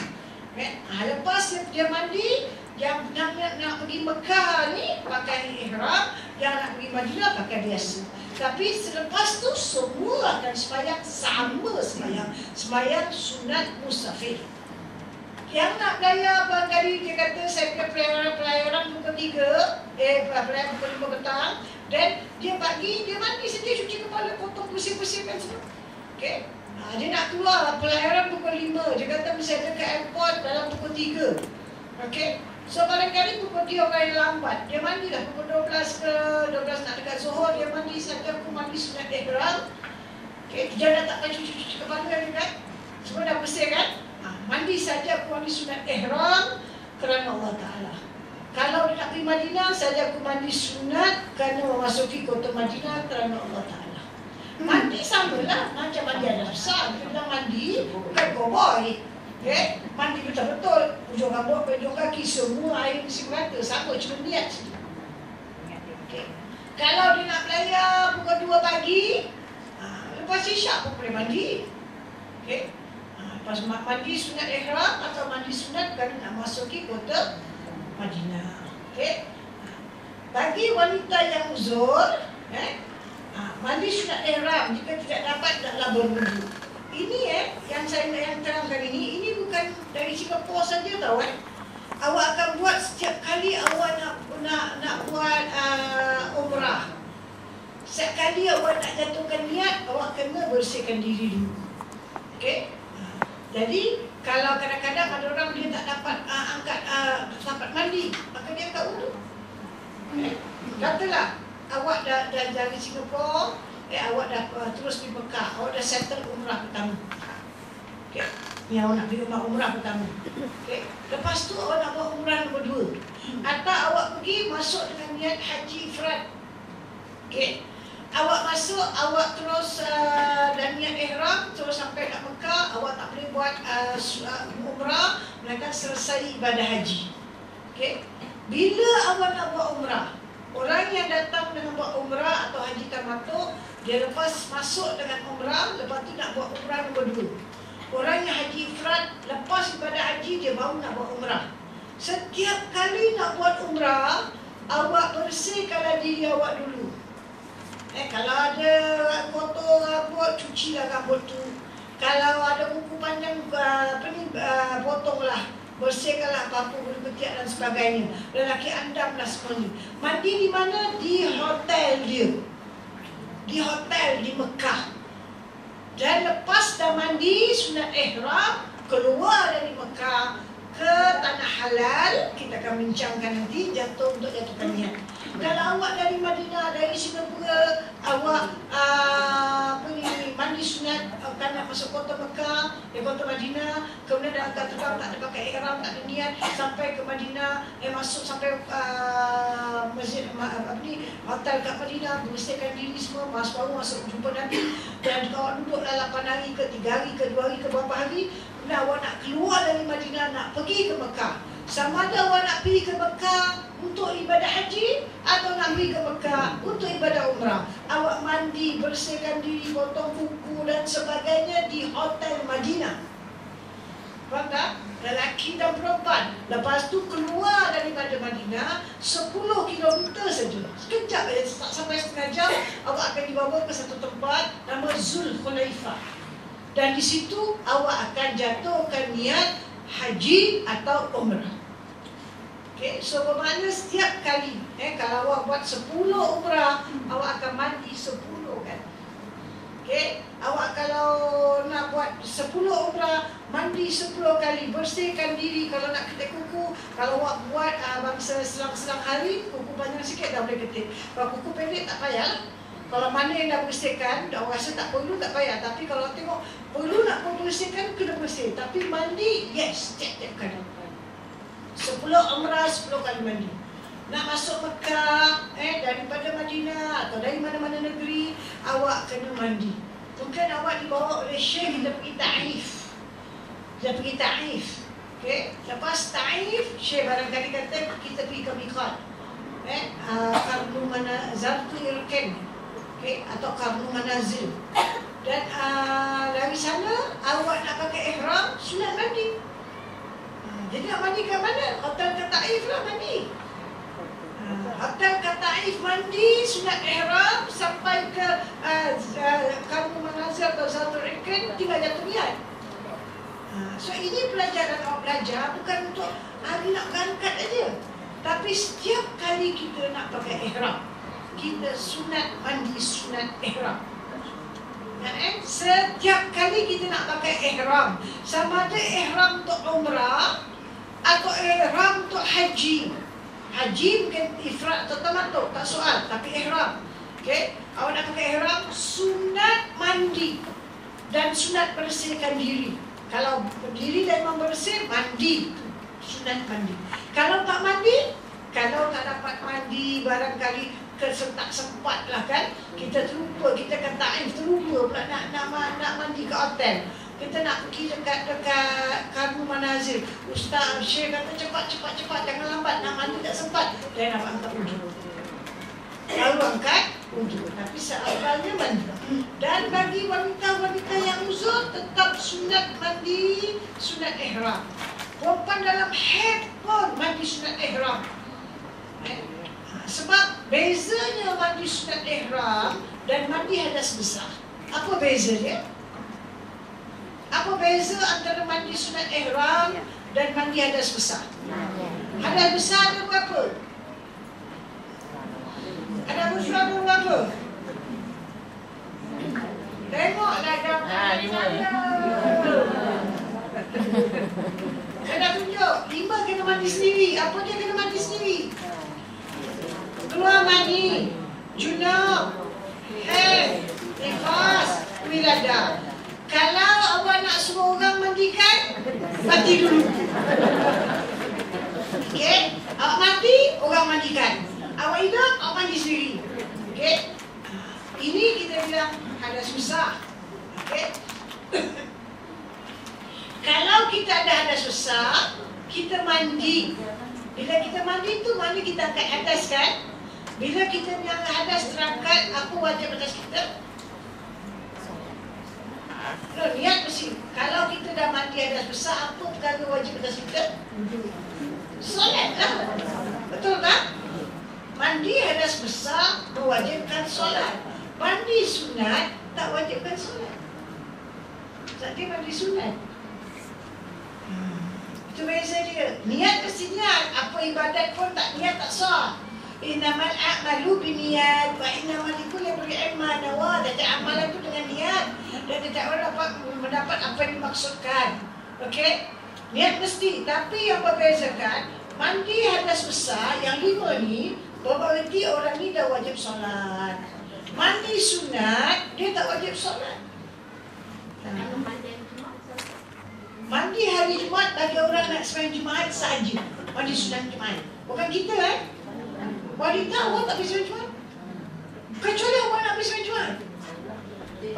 Lepas dia mandi, yang nak pergi Mekah ni pakai ihram, yang nak pergi Madinah pakai biasa. Tapi selepas tu semua akan sembahyang sama sembahyang sunat musafir. Yang nak belayar barangkali dia kata saya kena pelayaran pukul 3, pelayaran pukul 5 petang, dan dia pagi, dia mandi sendiri, cuci kepala, potong, bersih-bersihkan semua. Okey. Dia nak keluar pelayaran pukul 5, dia kata mesti ada ke airport dalam pukul 3. Okey. So barangkali pukul dia orang yang lambat, dia mandi lah pukul 12 ke 12 nak dekat Zohor, dia mandi saja, aku mandi sunat ihram. Okey, dia dah tak payah cuci kepala dia kan? Semua dah bersih kan? Mandi saja aku mandi sunat ihram kerana Allah Ta'ala. Kalau dia nak pergi Madinah, saja aku mandi sunat kerana memasuki kota Madinah kerana Allah Ta'ala. Mandi samalah macam mandi ada besar. Kita bilang mandi bukan cowboy. Okay? Mandi betul-betul, ujung rambut, ujung kaki, semua air mesti merata, sama, cuma niat saja. Okay. Kalau dia nak belayar pukul 2 pagi, lepas isyak pun boleh mandi. Okay. Lepas mandi sunat ihram atau mandi sunat kerana nak masuki kota Madinah. Okay. Bagi wanita yang uzur, mandi sunat ihram jika tidak dapat, taklah berwudu. Ini yang saya yang terangkan ini bukan dari Singapura saja tahu Awak akan buat setiap kali awak nak buat umrah. Setiap kali awak nak jatuhkan niat, awak kena bersihkan diri dulu. Okey? Jadi kalau kadang-kadang ada orang dia tak dapat angkat dapat mandi, maka dia angkat wudu. Katalah awak dah dari Singapura, awak dah terus di Mekah, awak dah settle umrah pertama. Okey. Ni awak nak pergi umrah pertama. Okey. Lepas tu awak nak buat umrah nombor 2. Atau awak pergi masuk dengan niat haji ifrad. Okey. Awak masuk, awak terus dan niat ihram terus sampai kat Mekah, awak tak boleh buat umrah melainkan selesai ibadah haji. Okey. Bila awak nak buat umrah, orang yang datang dengan buat umrah atau haji tamattu, dia lepas masuk dengan umrah, lepas tu nak buat umrah nombor 2. Orang yang haji ifrad, lepas ibadah haji dia baru nak buat umrah. Setiap kali nak buat umrah, awak bersihkanlah diri awak dulu. Kalau ada kotor rambut, cucilah rambut tu. Kalau ada kuku panjang, potonglah. Bersihkanlah apa-apa berketiak dan sebagainya. Lelaki andamlah semuanya. Mandi di mana? Di hotel dia. Di hotel di Mekah. Dan lepas dah mandi sunat ihram, keluar dari Mekah ke tanah halal, kita akan bincangkan nanti untuk jatuhkan niat. Kalau awak dari Madinah, dari Singapura, awak mandi sunat kerana masuk kota Mekah, di kota Madinah, kemudian dah angkat terbang tak ada pakai ihram ihram, tak ada niat sampai ke Madinah, masuk sampai masjid hotel kat Madinah, bersihkan diri semua, baru masuk jumpa Nabi. Dan awak duduklah 8 hari ke 3 hari ke 2 hari ke berapa hari, kemudian awak nak keluar dari Madinah, nak pergi ke Mekah. Sama ada awak nak pergi ke Mekah untuk ibadah haji atau nak pergi ke Mekah untuk ibadah umrah. Awak mandi, bersihkan diri, potong kuku dan sebagainya di hotel Madinah. Faham tak? Lelaki dan perempuan. Lepas tu keluar daripada Madinah 10 kilometer saja. Sekejap saja, tak sampai setengah jam, awak akan dibawa ke satu tempat nama Zulhulaifah. Dan di situ awak akan jatuhkan niat haji atau umrah. Okay, so bermakna setiap kali kalau awak buat 10 umrah, awak akan mandi 10 kan. Okay, awak kalau nak buat 10 umrah, mandi 10 kali, bersihkan diri. Kalau nak ketik kuku, kalau awak buat bangsa selang-selang hari, kuku panjang sikit dah boleh ketik. Kalau kuku pendek tak payah. Kalau mana yang dah bersihkan, dah rasa tak perlu, tak payah. Tapi kalau tengok perlu nak bersihkan, kena bersih. Tapi mandi, yes, tiap-tiap kali. 10 umrah, 10 kali mandi. Nak masuk Mekah, daripada Madinah atau dari mana-mana negeri, awak kena mandi. Mungkin awak dibawa oleh Syekh, kita pergi Taif. Kita pergi Taif. Okay? Lepas Taif, Syekh barangkali kata kita pergi ke Miqat. Karnu Manazil Irken. Okay, atau Karnu Manazil. Dan dari sana awak nak pakai ihram, sunat mandi. Jadi nak mandi kat mana? Hotel ke Taif lah mandi. Hotel ke Taif mandi, sunat ihram sampai ke Karnu Manazil atau Zatul Irken, tinggal jatuh niat. So ini pelajaran awak belajar bukan untuk hari nak berangkat aja. Tapi setiap kali kita nak pakai ihram, kita sunat mandi, sunat ihram. Setiap kali kita nak pakai ihram, sama ada ihram untuk umrah atau ihram untuk haji. Haji mungkin ifrat atau tamattu, tak soal, tapi ihram. Okay? Awak nak pakai ihram, sunat mandi dan sunat bersihkan diri. Kalau berdiri dan membersih, mandi. Sunat mandi. Kalau tak mandi, kalau tak dapat mandi, barangkali tak sempat lah kan, kita terlupa, kita kan Taif terlupa pula nak mandi ke hotel. Kita nak pergi dekat Karnu Manazil. Ustaz Syekh kata cepat, jangan lambat, nak mandi tak sempat. Dan nak angkat wudhu. Lalu angkat wudhu. Tapi seawalnya mandi. Dan bagi wanita-wanita yang uzur, tetap sunat mandi, sunat ihram. Perempuan dalam haid pun mandi sunat ihram. Sebab bezanya mandi sunat ihram dan mandi hadas besar. Apa beza dia? Apa beza antara mandi sunat ihram dan mandi hadas besar? Hadas besar ada berapa? Hadas besar ada berapa? Tengoklah gambar saya. Saya dah tunjuk 5 kena mandi sendiri. Apa dia kena mandi sendiri? Keluar mani, junub, haid, nifas, wiladah. Kalau awak nak suruh orang mandikan, mati dulu. Okey, awak mati, orang mandikan. Awak hidup, awak mandi sendiri. Okey, ini kita bilang hadas besar. Okey. Kalau kita ada hadas besar, kita mandi. Bila kita mandi tu, mana kita angkat hadas kan? Bila kita yang hadas terangkat, apa wajib atas kita? Niat mesti. Kalau kita dah mandi hadas besar, apa perkara wajib atas kita? Solat lah. Betul tak? Mandi hadas besar mewajibkan solat. Mandi sunat tak wajibkan solat. Sebab dia mandi sunat. Itu beza dia. Niat mesti niat. Apa ibadat pun tak niat tak sah. Innamal a'malu binniyat wa innamal likulli imrin ma nawa. Dan amalan itu dengan niat dan tidak dapat mendapat apa yang dimaksudkan. Okey? Niat mesti. Tapi yang membezakan mandi hadas besar yang 5 ni berarti orang ni dah wajib solat. Mandi sunat dia tak wajib solat. Mandi hari Jumaat bagi orang nak sembahyang Jumaat saja. Mandi sunat Jumaat. Bukan kita wanita awak tak pergi sembahyang Jumaat. Kecuali awak nak pergi sembahyang Jumaat.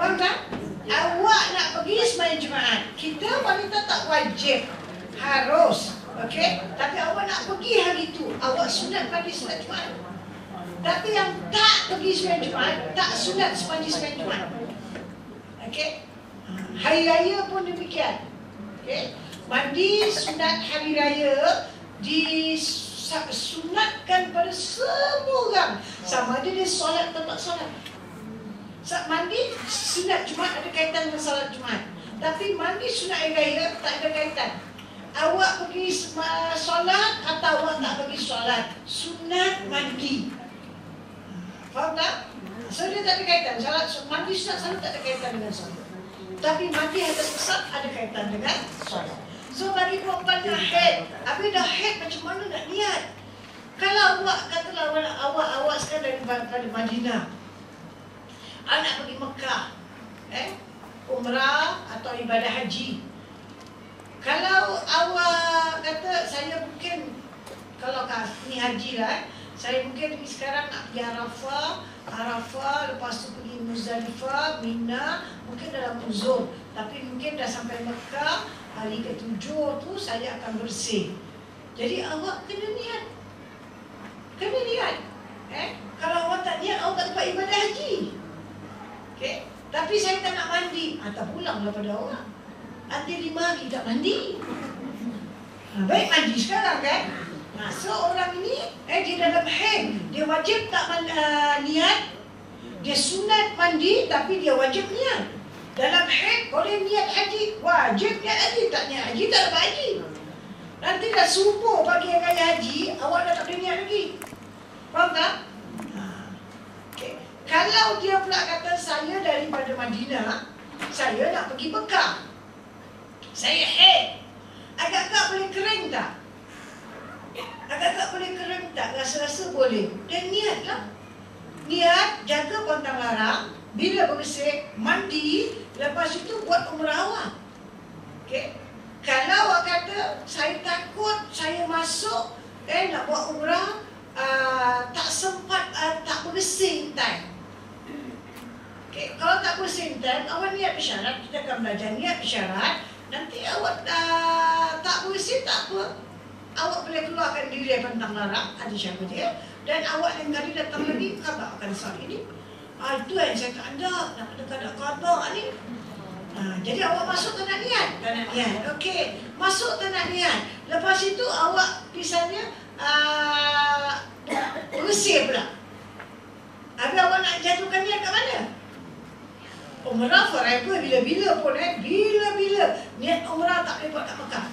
Faham tak? Awak nak pergi sembahyang Jumaat. Kita wanita tak wajib. Harus. Okey? Tapi awak nak pergi hari itu. Awak sunat mandi sunat Jumaat. Tapi yang tak pergi sembahyang Jumaat, tak sunat mandi sembahyang Jumaat. Okey? Hari raya pun demikian. Okey? Mandi sunat hari raya disunatkan pada semua orang. Sama ada dia solat atau tak solat. Mandi sunat Jumaat ada kaitan dengan solat Jumaat. Tapi mandi sunat hari raya tak ada kaitan. Awak pergi solat atau awak tak pergi solat, sunat mandi. Faham tak? So dia tak ada kaitan. Mandi sunat salat tak ada kaitan dengan solat. Tapi mandi hadas besar ada kaitan dengan solat. So bagi perempuan dah haid, habis dah haid macam mana nak niat? Kalau awak katalah awak sekarang daripada Madinah, nak pergi Mekah, umrah atau ibadah haji. Kalau awak kata saya mungkin, kalau ni haji lah, saya mungkin sekarang nak pergi Arafah, lepas tu pergi Muzdalifah, Mina, mungkin dalam uzur. Tapi mungkin dah sampai Mekah, hari ke-7 tu saya akan bersih. Jadi awak kena niat. Kalau awak tak niat, awak tak dapat ibadah haji. Okay? Tapi saya tak nak mandi, tak pulanglah pada awak. Nanti 5 hari tak mandi. Baik mandi sekarang kan? So orang ini dia dalam haid, dia wajib tak niat. Dia sunat mandi tapi dia wajib niat. Dalam haid boleh niat haji, wajib niat haji. Tak niat haji tak dapat haji. Nanti dah subuh pagi raya haji, awak dah tak boleh niat lagi. Faham tak? Okay. Kalau dia pula kata saya daripada Madinah, saya nak pergi Mekah, saya haid, agak-agak boleh kering tak? Agak-agak boleh kering tak? Rasa-rasa boleh. Dan niatlah. Niat, jaga pantang larang. Bila bersih, mandi. Lepas itu buat umrah awak. Okay? Kalau awak kata, saya takut saya masuk, nak buat umrah, tak sempat, tak bersih time. Okay? Kalau tak bersih time, awak niat bersyarat. Kita akan belajar niat bersyarat. Nanti awak tak bersih, tak apa. Awak boleh keluarkan diri dari pantang larang, ada syarat dia. Dan awak yang kali datang lagi, khabar akan soal ini. Itu yang saya tak ada, nak ada khabar ni. Jadi awak masuk tak nak niat? Tak nak niat. Okey, masuk tak nak niat. Lepas itu awak misalnya bersih pula. Habis awak nak jatuhkan niat kat mana? Umrah forever, bila-bila pun bila-bila. Niat umrah tak boleh buat kat Mekah.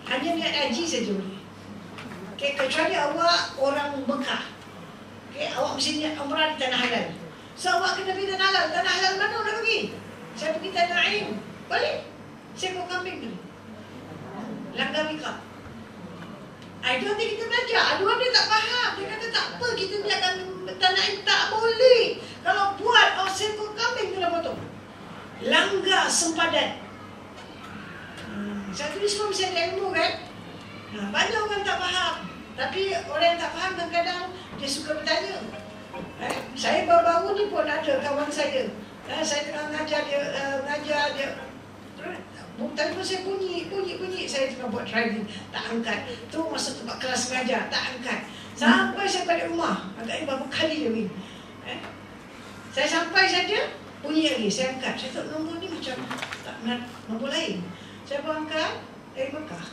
Hanya niat haji saja boleh. Okay, kecuali awak orang Mekah. Okay, awak mesti niat umrah di tanah halal. So awak kena pergi tanah halal. Tanah halal mana nak pergi? Saya pergi Tanah Ain. Boleh? Saya kau kambing dulu. Langgar mikah. Itu nanti kita belajar. Ada dia tak faham. Dia kata tak apa, kita biarkan Tanah Ain. Tak boleh. Kalau buat seekor kambing kena potong. Langgar sempadan. Saya tulis semua mesti ada ilmu kan. Banyak orang tak faham. Tapi orang yang tak faham kadang-kadang dia suka bertanya. Saya baru-baru ni pun ada kawan saya. Saya tengah mengajar dia. Telefon saya bunyi. Saya tengah buat driving. Tak angkat. Tu masa tempat kelas mengajar. Tak angkat. Sampai saya balik rumah. Agaknya berapa kali dia bunyi. Saya sampai saja, bunyi lagi. Saya angkat. Saya tak nombor ni macam tak nak nombor lain. Saya pun angkat dari Mekah.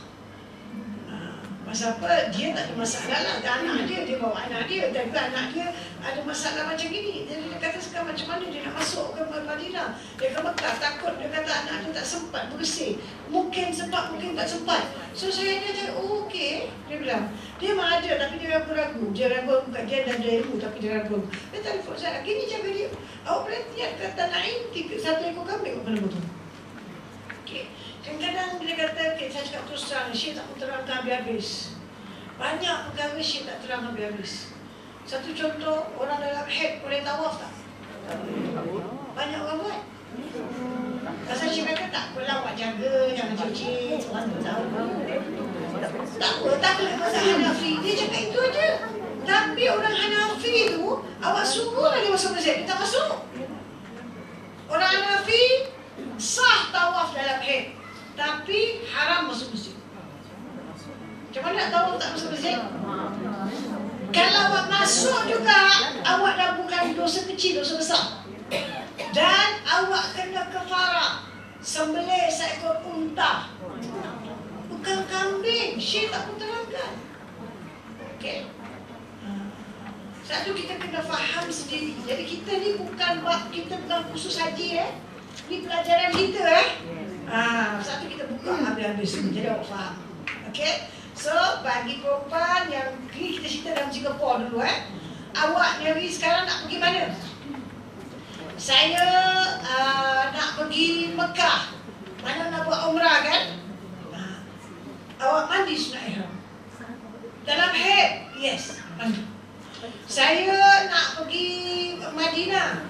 Masa apa? Dia tak ada masalah lah. Anak dia bawa anak dia. Tapi anak dia ada masalah macam gini. Jadi dia kata sekarang macam mana dia nak masuk ke Madinah. Dia ke Mekah, takut. Dia kata anak dia tak sempat bersih. Mungkin sempat, mungkin tak sempat. So saya kata, oh okey. Dia bilang, dia memang ada tapi dia ragu-ragu. Dia ragu bukan dia ada ilmu tapi dia ragu. Dia telefon saya, gini jaga dia. Awak boleh niat ke Tanah Ain, 1 ekor kambing awak kena potong. Okey. Kadang-kadang bila kata, okay, saya cakap terus terang, Syekh tak terangkan habis-habis. Banyak perkara Syekh tak terang habis-habis. Satu contoh, orang dalam haid boleh tawaf tak? Banyak orang buat. Pasal cik kata tak apalah awak jaga, jangan cuci, orang tu tahu. Tak apa, tak apa pasal Hanafi. Dia cakap itu aja. Tapi orang Hanafi tu, awak suruhlah dia masuk masjid, dia tak masuk. Orang Hanafi sah tawaf dalam haid, tapi haram masuk masjid. Macam mana nak tahu tak masuk masjid? Kalau awak masuk juga, awak dah bukan dosa kecil, dosa besar. Dan awak kena kafarah, sembelih seekor unta, bukan kambing. Syekh tak pun terangkan. Okey. Satu kita kena faham sendiri. Jadi kita ni bukan khusus haji Ni pelajaran kita satu kita buka habis-habis semua. Jadi awak faham. Okey. So bagi perempuan yang kita cerita dalam Singapura dulu awak ni sekarang nak pergi mana? Saya nak pergi Mekah. Mana nak buat umrah kan? Awak mandi sunat ihram. Dalam haid, yes, mandi. Saya nak pergi Madinah.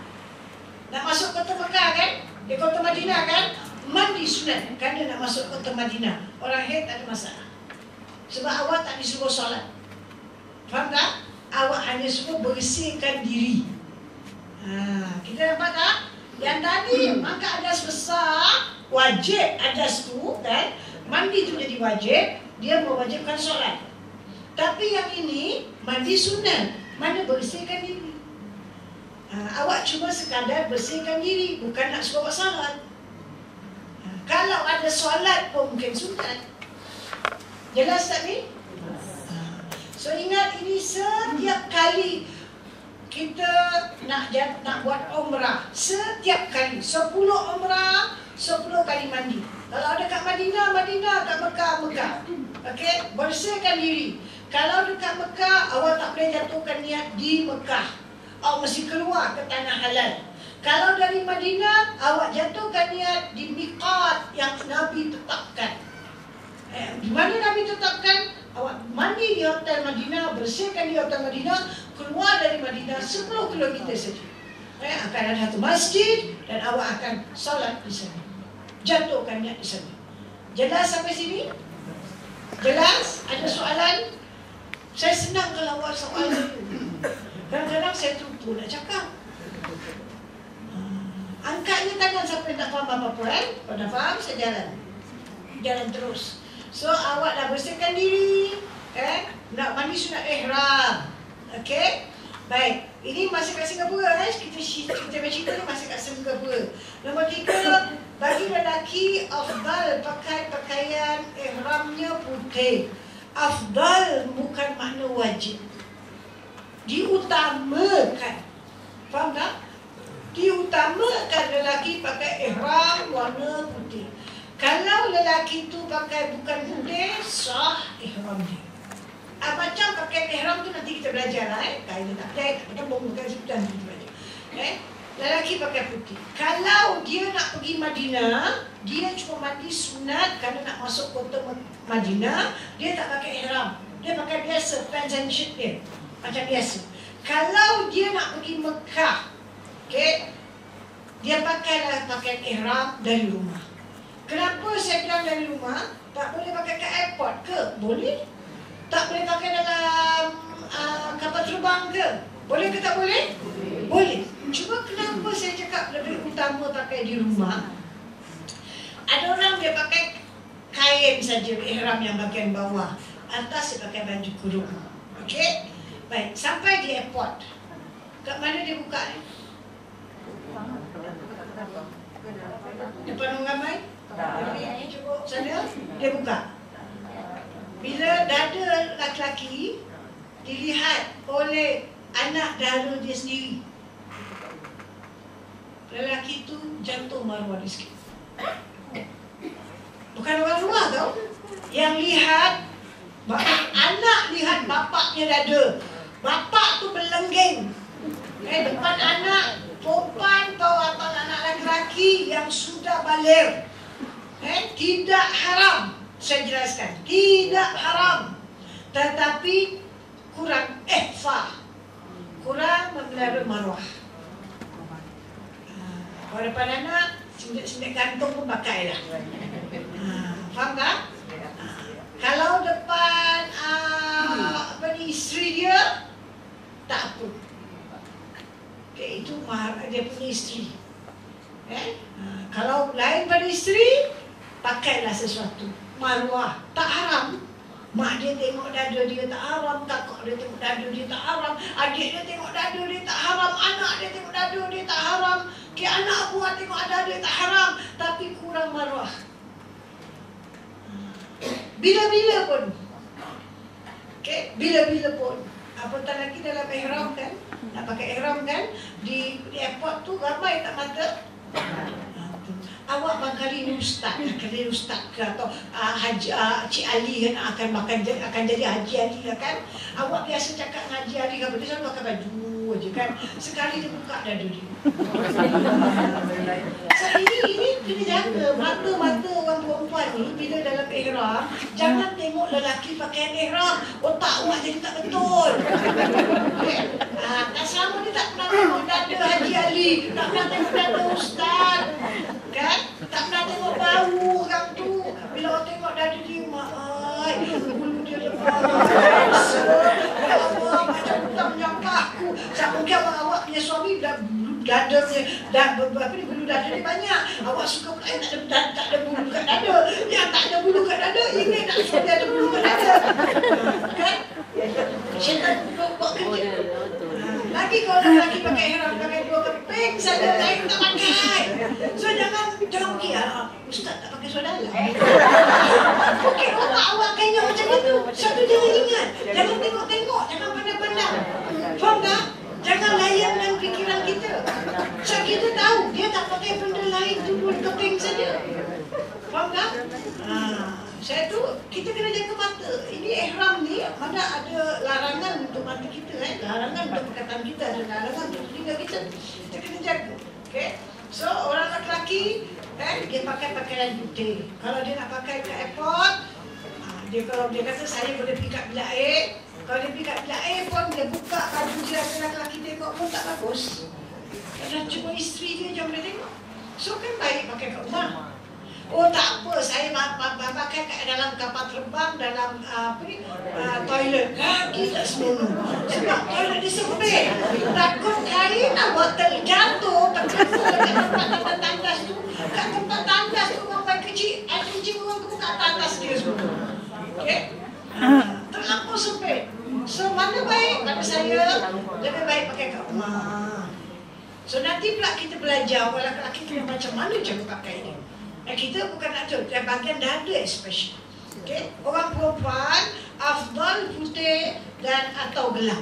Nak masuk kota Mekah kan? Di kota Madinah kan? Mandi sunat. Kerana nak masuk kota Madinah. Orang haid tak ada masalah. Sebab awak tak disuruh solat. Faham tak? Awak hanya suruh bersihkan diri. Kita dapat tak? Yang tadi maka adas besar, wajib adas tu kan? Mandi tu jadi wajib, dia mewajibkan solat. Tapi yang ini mandi sunat, mana bersihkan diri. Awak cuma sekadar bersihkan diri, bukan nak suruh buat solat. Kalau ada solat pun mungkin sunat. Jelas tak ni? So ingat ini setiap kali kita nak buat umrah, setiap kali 10 umrah, 10 kali mandi. Kalau dekat Madinah, kat Mekah. Okey, bersihkan diri. Kalau dekat Mekah, awak tak boleh jatuhkan niat di Mekah. Awak mesti keluar ke tanah halal. Kalau dari Madinah, awak jatuhkan niat di miqat yang Nabi tetapkan. Di mana Nabi tetapkan? Awak mandi di hotel Madinah, bersihkan di hotel Madinah, keluar dari Madinah 10 km saja. Akan ada satu masjid dan awak akan solat di sana. Jatuhkan niat di sana. Jelas sampai sini? Jelas? Ada soalan? Saya senang kalau awak soalan. Kadang-kadang saya terlupa nak cakap. Angkatnya tangan siapa yang tak faham apa-apa Kalau dah faham, saya jalan. Jalan terus. So awak dah bersihkan diri, nak mandi sunat ihram. Okey? Baik. Ini masih kat Singapura Kita bercerita ni masih kat Singapura. Nombor 3, bagi lelaki afdal pakai pakaian ihramnya putih. Afdal bukan makna wajib. Diutamakan. Faham tak? Diutamakan lelaki pakai ihram warna putih. Kalau lelaki tu pakai bukan putih, sah ihram dia. Macam pakai ihram tu nanti kita belajar lah kain tak jahit, tak ketembung, bukan sebutan kita belajar. Lelaki pakai putih. Kalau dia nak pergi Madinah, dia cuma mandi sunat kerana nak masuk kota Madinah, dia tak pakai ihram. Dia pakai biasa, pants and shirt dia. Macam biasa. Kalau dia nak pergi Mekah, dia pakailah pakaian ihram dari rumah. Kenapa saya bilang dari rumah? Tak boleh pakai ke airport ke? Boleh. Tak boleh pakai dalam kapal terbang ke? Boleh ke tak boleh? Boleh. Cuma kenapa saya cakap lebih utama pakai di rumah? Ada orang dia pakai kain saja ihram yang bahagian bawah. Atas dia pakai baju kurung. Okey? Baik, sampai di airport. Kat mana dia buka ni? Depan orang ramai? Cukup sana, dia buka. Bila dada laki-laki dilihat oleh anak dara dia sendiri, lelaki tu jantung maruah dia sikit. Bukan orang luar tau. Yang lihat, anak lihat bapaknya dada. Bapak tu berlenggeng. Depan anak perempuan atau anak lelaki yang sudah baligh. Tidak haram. Saya jelaskan, tidak haram. Tetapi kurang ihfa, kurang memelihara maruah. Kalau depan anak, sindik gantung pun pakai lah. Faham tak? Kalau depan isteri dia, tak apa. Okay, itu dia punya isteri. Kalau lain pada isteri, pakailah sesuatu. Maruah, tak haram. Mak dia tengok dada dia tak haram, kakak dia tengok dada dia tak haram, adik dia tengok dada dia tak haram, anak dia tengok dada dia tak haram, anak buah tengok dada dia tak haram, tapi kurang maruah. Bila-bila pun. Bila-bila pun. Apatah lagi dalam ihram kan, nak pakai ihram kan, di airport tu ramai tak mata. Awak bangkali ustaz ke atau Haji Cik Ali kan akan jadi Haji Ali kan. Awak biasa cakap dengan Haji Ali kan, dia selalu pakai baju aja kan. Sekali dia buka dada dia. So ini kena jaga mata orang perempuan ni bila dalam ihram, jangan tengok lelaki pakaian ihram, otak awak jadi tak betul. Tak selama ni tak pernah tengok dada Haji Ali, tak pernah tengok dada ustaz. Kan? Tak pernah tengok bau orang tu. Bila orang tengok dada dia, mak ai, bulu dia lebar. Ya Allah, macam tak menyangka aku. Mungkin awak punya suami dah dada dia, bulu dada dia banyak. Awak suka pula tak ada bulu kat dada. Yang tak ada bulu kat dada, ini nak suami ada bulu kat dada. Kan? Syaitan buat kerja. Lagi kalau lelaki pakai ihram, pakai 2 keping saja, lain tak pakai. So jangan pergi, ustaz tak pakai sodalah. Okey, otak awak kayaknya macam itu. Satu jangan ingat, jangan tengok-tengok, jangan pandang-pandang. Faham tak? Jangan layan dengan fikiran kita. So kita tahu, dia tak pakai benda lain tu 2 keping saja. Faham tak? Saya tu, kita kena jaga mata. Ini ihram ni, mana ada larangan untuk mata kita, larangan untuk perkataan kita, ada larangan untuk telinga kita. Kita kena jaga. Okay? So, orang lelaki, dia pakai pakaian putih. Kalau dia nak pakai ke airport, kalau dia kata saya boleh pergi kat bilik air, kalau dia pergi kat bilik air pun, dia buka baju dia, lelaki tengok pun tak bagus. Kalau cuma isteri dia je boleh tengok. So, kan baik pakai kat rumah. Oh tak apa, saya pakai kat dalam kapal terbang, dalam toilet. Kita semua sebab toilet dia sempit. Takut kain awak terjatuh, terkena kat tempat tandas tu. Kat tempat tandas tu orang baik kecil, air kencing orang tu buka atas dia semua. Okay? Terlampau sempit. So mana baik pada saya, lebih baik pakai kat rumah. So nanti pula kita belajar orang lelaki kita macam mana cara pakai ni. Kita bukan nak tahu, bahagian dada especially. Okay? Orang perempuan, afdal putih dan atau gelap.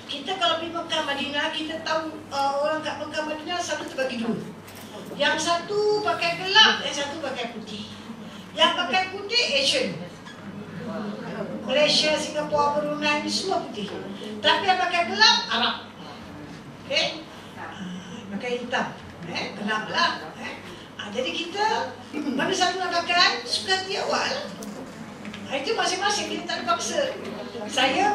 Kita kalau pergi Mekah Madinah, kita tahu orang kat Mekah Madinah satu terbagi 2. Yang satu pakai gelap, yang satu pakai putih. Yang pakai putih Asian. Malaysia, Singapura, Brunei ni semua putih. Tapi yang pakai gelap Arab. Okay? Pakai hitam. Gelap lah. Jadi kita, mana satu nak pakai, suka hati awak lah. Itu masing-masing, kita tak paksa. Saya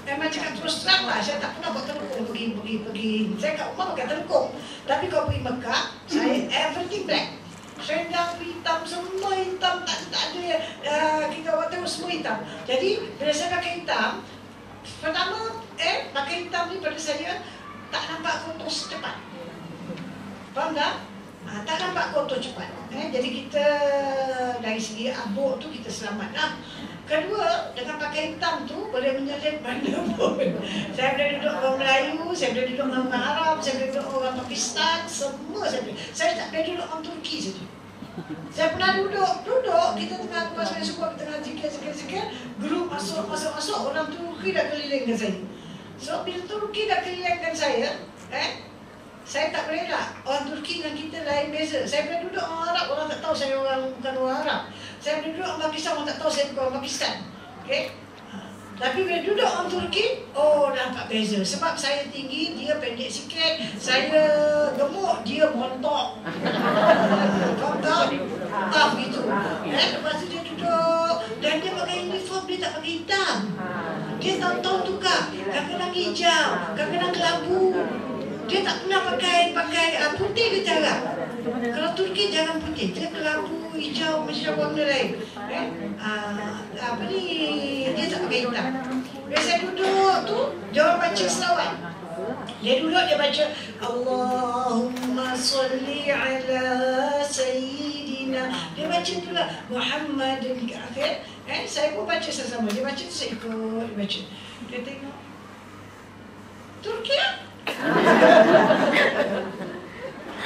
memang cakap terus terang lah, saya tak pernah buat telekong pergi. Saya kat rumah pakai telekong. Tapi kalau pergi Mekah, saya everything black. Selendang hitam, semua hitam, tak ada kita orang tengok semua hitam. Jadi, bila saya pakai hitam, pertama, pakai hitam ni pada saya, tak nampak kotor secepat. Faham tak? Tak nampak kotor cepat. Jadi kita dari segi abuk tu kita selamat lah. Kedua, dengan pakai hitam tu boleh menyelip mana pun. Saya boleh duduk orang Melayu, saya boleh duduk orang Arab, saya boleh duduk orang Pakistan, semua saya boleh. Saya tak boleh duduk orang Turki saja. Saya pernah duduk, kita tengah kuas main suku, kita tengah zikir, grup masuk, orang Turki dah kelilingkan saya. So, bila Turki dah kelilingkan saya, saya tak boleh lah. Orang Turki dengan kita lain beza. Saya boleh duduk orang Arab, orang tak tahu saya bukan orang Arab. Saya boleh duduk orang Pakistan, orang tak tahu saya bukan orang Pakistan. Okay? Tapi bila duduk orang Turki, nampak beza. Sebab saya tinggi, dia pendek sikit. Saya gemuk, dia montok. Kau tahu? Gitu. Lepas tu dia duduk. Dan dia pakai uniform, dia tak pakai hitam. Dia tahun-tahun tukar. Kadang-kadang hijau, kadang-kadang kelabu. Dia tak pernah pakai putih ke cara. Kalau Turki jangan putih, dia kelabu hijau macam warna lain. Apa ni, dia tak pakai hitam. Biasa duduk tu, dia orang baca selawat. Dia duduk, dia baca Allahumma salli ala sayyidina. Dia baca tu lah Muhammadin ke akhir. Saya pun baca sama-sama. Dia baca tu saya ikut baca. Dia tengok Turki lah.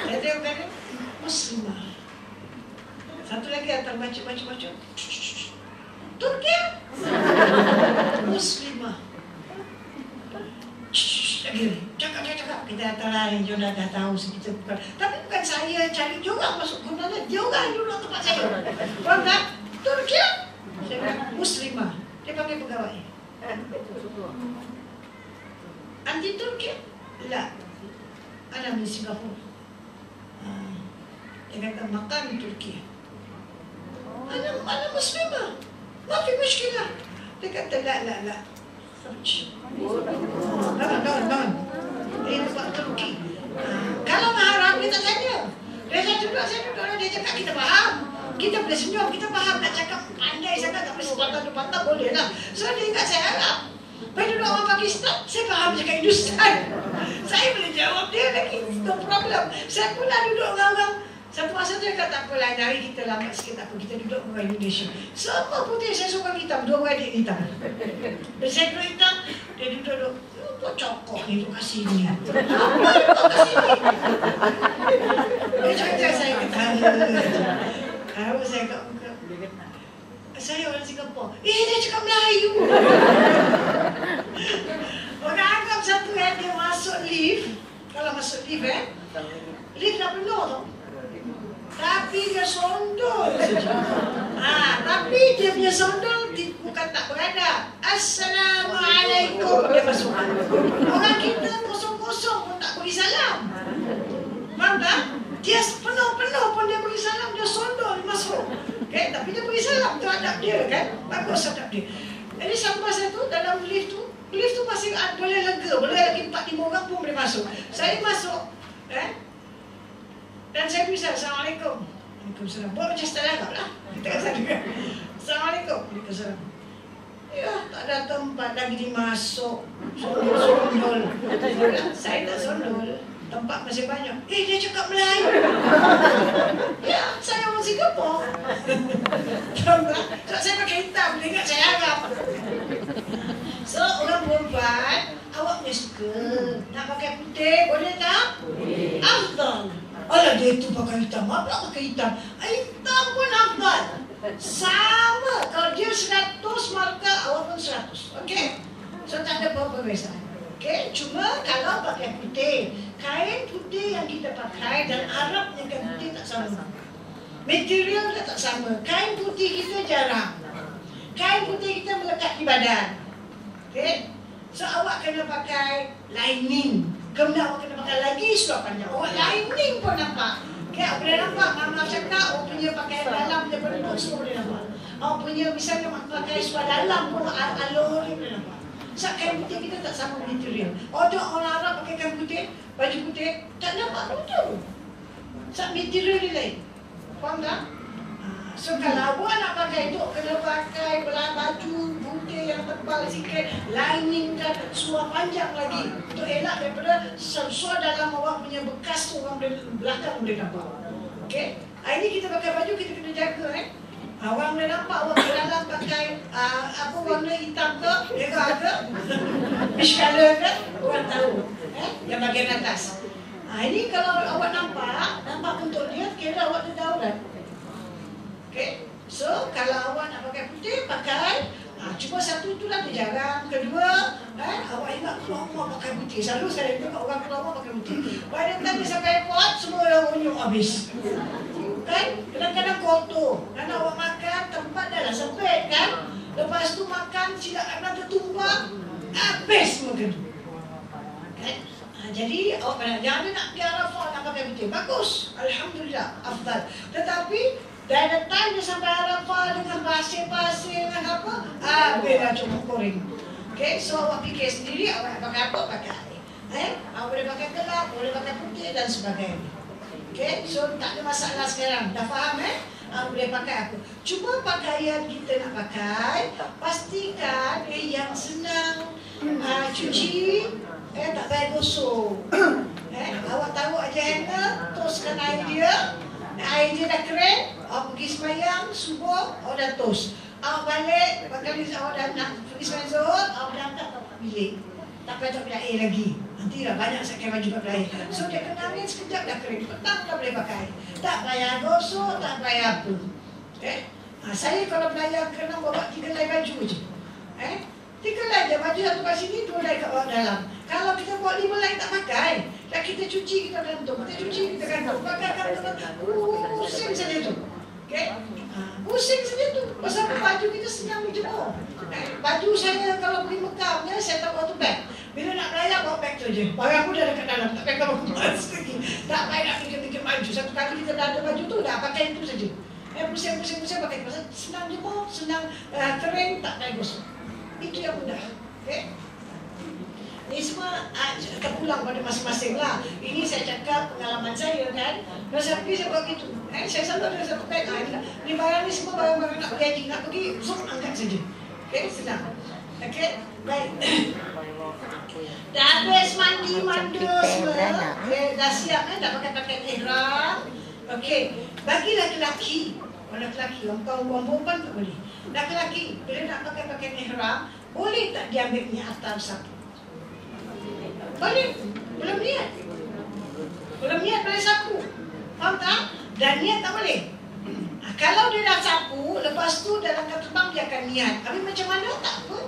Saya tengok kan Muslimah. Satu lagi datang baca. Turki lah. Muslimah. Lagi cakap. Kita datang lain, dia dah tahu kita bukan. Tapi bukan saya cari juga masuk guna dia orang duduk tempat saya. Faham tak? Turki lah. Saya kata Muslimah. Dia panggil pegawai. Anti Turki? La. Ana di Singapura. Dia kata makan Turki. Ana Muslimah. Ma fi mushkilah. Dia kata la. Search. Don't. Ini tempat Turki. Kalau Arab dia tak tanya. Saya duduk, dia cakap kita faham. Kita boleh senyum, kita faham. Nak cakap pandai sangat, tak boleh sepatah-patah boleh lah. So dia ingat saya Arab. Lepas duduk orang Pakistan, saya faham cakap Hindustan. Saya boleh jawab dia lagi, no problem. Saya pula duduk dengan orang. Satu masa tu dia kata, tak apalah, hari kita lambat sikit, tak apa, kita duduk dengan orang Indonesia. Semua putih, saya seorang hitam, 2 beradik hitam. Dan saya duduk hitam, dia duduk, kok cokok ni, duduk kat sini. Duduk kat sini. Dia cakap saya ketawa. Kalau saya kat muka, saya orang Singapura. Dia cakap Melayu. Orang anggap satu dia masuk lift. Kalau masuk lift lift dah penuh tu. Tapi dia sondol saja. Tapi dia punya sondol bukan tak berada. Assalamualaikum. Dia masuk. Orang kita kosong-kosong pun tak beri salam. Faham tak? Dia penuh-penuh pun dia beri salam. Dia sondol, dia masuk. Okay? Tapi dia beri salam terhadap dia kan. Bagus terhadap dia. Jadi sampai saya tu dalam lift tu masih boleh lega. Boleh lagi 4-5 orang pun boleh masuk. Saya masuk. Dan saya bisa Assalamualaikum. Waalaikumsalam. Buat macam style Arab lah. Kita kata juga. Assalamualaikum. Waalaikumsalam. Ya, tak ada tempat lagi dimasuk. Sondol. Saya tak sondol. Tempat masih banyak. Dia cakap Melayu. Ya, saya orang Singapura. Tahu tak? So, saya pakai hitam. Dia ingat saya Arab. So, orang perempuan, awak punya suka. Nak pakai putih, boleh tak? Boleh. Afdal. Alah, dia tu pakai hitam. Apa nak pakai hitam? Hitam pun afdal. Sama. Kalau dia 100 markah, awak pun 100. Okey? So, tak ada perbezaan. Okey? Cuma kalau pakai putih, kain putih yang kita pakai dan Arabnya kain putih tak sama. Material tak sama. Kain putih kita jarang. Kain putih kita melekat di badan. Okey? So, awak kena pakai lining. Kemudian awak kena pakai lagi seluar panjang. Awak lining pun nampak. Okay, awak boleh nampak. Mama cakap, awak punya pakaian dalam daripada perut semua boleh nampak. Awak punya misalnya pakai seluar dalam pun alur ni boleh nampak. So, kain putih kita tak sama material. Orang Arab pakai kain putih, baju putih, tak nampak betul. So, material dia lain. Faham tak? So, kalau awak nak pakai itu, kena pakai baju putih yang tebal sikit, lining dan seluar panjang lagi. Untuk elak daripada seluar dalam awak punya bekas tu orang belakang boleh nampak. Okey? Ini kita pakai baju, kita kena jaga. Orang boleh nampak awak ke dalam pakai apa warna hitam ke, merah ke, peach color ke, orang tahu. Yang bagian atas. Ini kalau awak nampak untuk dia, kira awak ada daulat. Okay, so kalau awak nak pakai putih, pakai. Cuma satu tu lah dia jarang. Kedua, awak ingat keluar rumah pakai putih. Selalu saya tengok orang keluar rumah pakai putih. Pada time sampai airport, semua orang unyuk habis. Kan? Kadang-kadang kotor. Kerana awak makan, tempat dah lah sempit kan? Lepas tu makan, silap anak tertumpah, habis makan tu. Kan? Jadi awak pada jangan nak pergi Arafah nak pakai putih. Bagus. Alhamdulillah. Afdal. Tetapi dari time dia sampai Arafah dengan pasir-pasir dengan apa, beda cuma goreng. Okay, so awak fikir sendiri awak nak pakai apa, pakai. Boleh pakai gelap, boleh pakai putih dan sebagainya. Okay, so tak ada masalah sekarang. Dah faham boleh pakai apa. Cuma pakaian kita nak pakai, pastikan yang senang cuci, tak payah gosok. Awak taruh aja hanger, toskan air dia. Air dia dah kering, awak pergi sembahyang, subuh, awak dah tos. Awak balik, awak dah nak pergi sembahyang zuhur, awak dah angkat tak bilik. Tak payah tak air lagi. Nanti dah banyak saya pakai baju kat air. So dia kena angin sekejap dah kering. Petang dah boleh pakai. Tak payah gosok, tak payah apa. Saya kalau belayar kena bawa 3 helai baju je. 3 helai je baju satu kat sini, 2 helai kat bawah dalam. Kalau kita bawa 5 helai tak pakai, dah kita cuci kita gantung. Kita cuci kita gantung. Pakai gantung. Pusing saja tu. Pusing saja tu. Pasal baju kita senang dijemur. Baju saya kalau pergi Mekah punya, saya tak bawa tu bag. Bila nak belayar, bawa bag tu je. Barang pun dah dekat dalam, tak payah bawa kemas lagi. Tak payah nak fikir-fikir baju. Satu kali kita dah ada baju tu, dah pakai itu saja. Pusing-pusing pakai pasal senang jemur, senang kering, tak payah gosok. Itu yang mudah. Ini semua terpulang pada masing-masing lah. Ini saya cakap pengalaman saya kan. Masa pergi saya buat gitu. Saya selalu ada satu bag. Ini barang ni semua barang-barang nak pergi haji. Nak pergi, angkat saja. Senang. Baik. Dah habis mandi, manda semua. Dah siap dah pakai pakaian ihram. Bagi lelaki, orang perempuan tak boleh. Lelaki, bila nak pakai pakaian ihram, boleh tak dia ambil minyak atar sapu? Boleh. Belum niat boleh sapu. Faham tak? Dan niat tak boleh. Kalau dia dah sapu, lepas tu dalam kapal terbang dia akan niat. Tapi macam mana? Tak apa.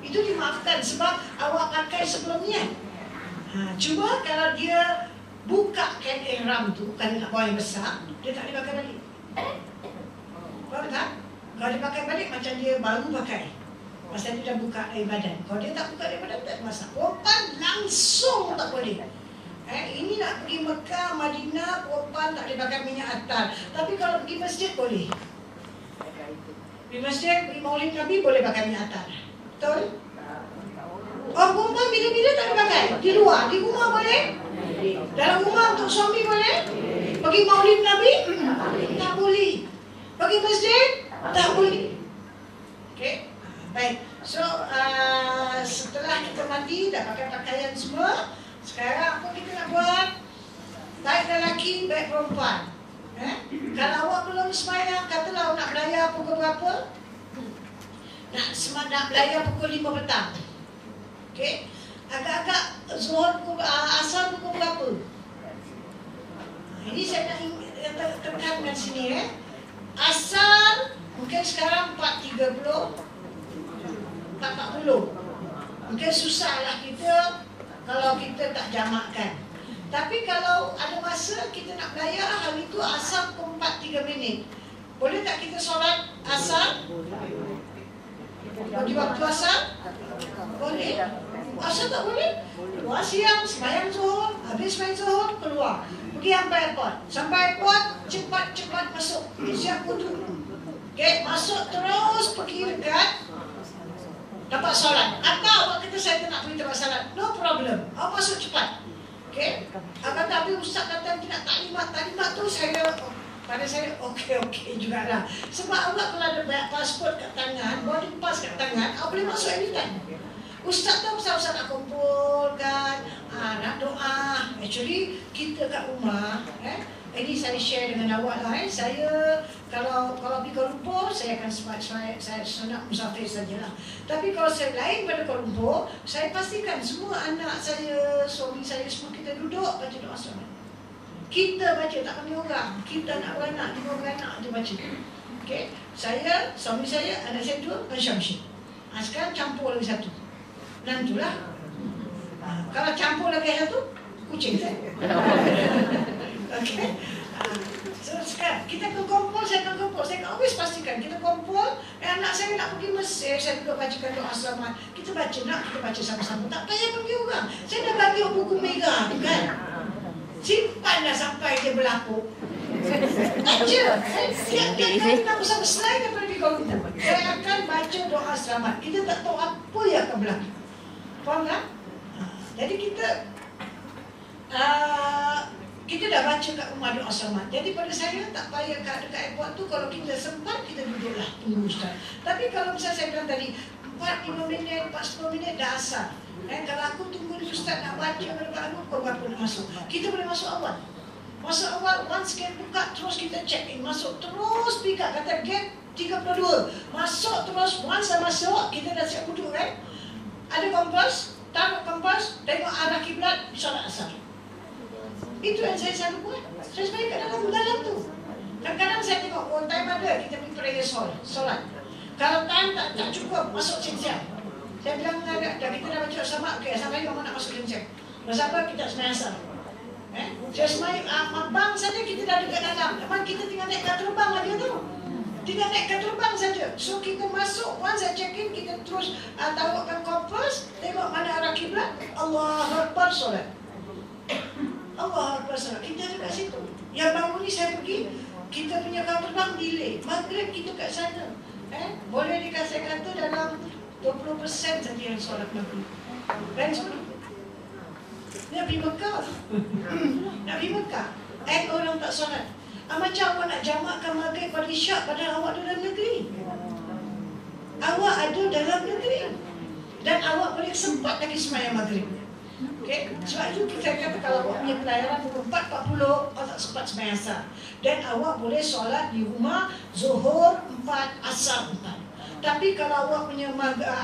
Itu dimaafkan sebab awak pakai sebelum niat. Cuma kalau dia buka kain ihram tu, kan nak bawa yang besar, dia tak boleh pakai balik. Faham tak? Kalau dia pakai balik macam dia baru pakai. Pasal dia dah buka air badan. Kalau dia tak buka air badan, tak ada masalah. Perempuan langsung tak boleh. Ini nak pergi Mekah, Madinah, perempuan tak boleh pakai minyak atar. Tapi kalau pergi masjid boleh. Pergi masjid, pergi maulid Nabi boleh pakai minyak atar. Betul? Perempuan bila-bila tak boleh pakai. Di luar, di rumah boleh. Dalam rumah untuk suami boleh. Pergi maulid Nabi tak boleh. Pergi masjid tak boleh. Baik. So setelah kita mandi, dah pakai pakaian semua, sekarang apa kita nak buat? Baik lelaki, baik perempuan. Kalau awak belum sembahyang, katalah awak nak belayar pukul berapa? Nak belayar pukul 5 petang. Agak-agak zuhur asar pukul berapa? Ini saya nak tekankan sini Asar mungkin sekarang 4.30, 4.40. Mungkin susahlah kita kalau kita tak jamakkan. Tapi kalau ada masa kita nak belayar, hari itu asar pukul 4.03. Boleh tak kita solat asar? Bagi waktu asar? Boleh. Asal tak boleh? Keluar siang, sembahyang zuhur, habis sembahyang zuhur, keluar. Pergi sampai airport. Sampai airport, cepat-cepat masuk. Siap wudu. Masuk terus pergi dekat dapat solat. Atau awak kata saya tak nak pergi tempat solat. No problem. Awak masuk cepat. Akan tapi ustaz kata tidak taklimat tu pada saya okey jugalah. Sebab awak kalau ada banyak pasport kat tangan, boarding pass kat tangan, awak boleh masuk anytime. Ustaz tu pasal nak kumpulkan, nak doa. Actually kita kat rumah, ini saya share dengan awak lah. Saya kalau pergi Kuala Lumpur, saya akan saya nak musafir sajalah. Tapi kalau saya lain pada Kuala Lumpur, saya pastikan semua anak saya, suami saya semua kita duduk baca doa selamat. Kita baca, tak panggil orang. Kita nak beranak, 5 beranak dia baca. Saya, suami saya, anak saya 2, Syamsi. Sekarang campur lagi 1. Nantulah. Kalau campur lagi 1, kucing saya. So sekarang kita akan kumpul, saya akan kumpul. Saya always pastikan kita kumpul. Anak saya nak pergi Mesir, saya juga bacakan doa selamat. Kita baca kita baca sama-sama. Tak payah panggil orang. Saya dah bagi buku merah tu kan. Simpanlah sampai dia berlaku. Baca. Tiap kali nak bersama selain daripada di Kuala Lumpur, saya akan baca doa selamat. Kita tak tahu apa yang akan berlaku. Faham tak? Jadi kita kita dah baca kat rumah doa selamat. Jadi pada saya tak payah dekat airport tu, kalau kita sempat kita duduklah tunggu Ustaz. Tapi kalau misalnya saya bilang tadi 4-5 minit, 4-10 minit dah asal. Kalau aku tunggu ni Ustaz nak baca pukul berapa nak masuk, kita boleh masuk awal. Masuk awal, once gate buka terus kita check in, masuk terus pick up, kata gate 32. Masuk terus, once dah masuk kita dah siap duduk kan. Ada kompas, taruh kompas, tengok arah kiblat, solat asar. Itu yang saya selalu buat. Saya sebenarnya kat dalam tu. Kadang-kadang saya tengok time ada, kita pergi prayer solat. Kalau time tak cukup, masuk siang-siang. Saya bilang dah kita dah baca sama, okey, sampai mama nak masuk siang-siang. Masa apa kita sembahyang asar. Saya sembahyang mabang saja kita dah dekat dalam. Memang kita tinggal naik kapal terbang aja tu. Tinggal naik kapal terbang saja. So kita masuk, once saya check in, kita terus taruhkan kompas, tengok mana arah kiblat, Allahu Akbar solat. Allah Akbar solat. Kita ada kat situ. Yang bangun ni saya pergi, kita punya kapal terbang delay. Maghrib kita kat sana. Boleh dikasih kata dalam 20% saja yang solat maghrib. Dan sebelum nak pergi Mekah. Nak pergi Mekah. Orang tak solat. Macam awak nak jamakkan maghrib pada isyak padahal awak ada dalam negeri. Awak ada dalam negeri. Dan awak boleh sempat lagi sembahyang maghrib. Okay? Sebab itu kita kata kalau awak punya pelayaran pukul 4.40, awak tak sempat sembahyang asar. Dan awak boleh solat di rumah Zuhur 4, Asar 4. Tapi kalau awak punya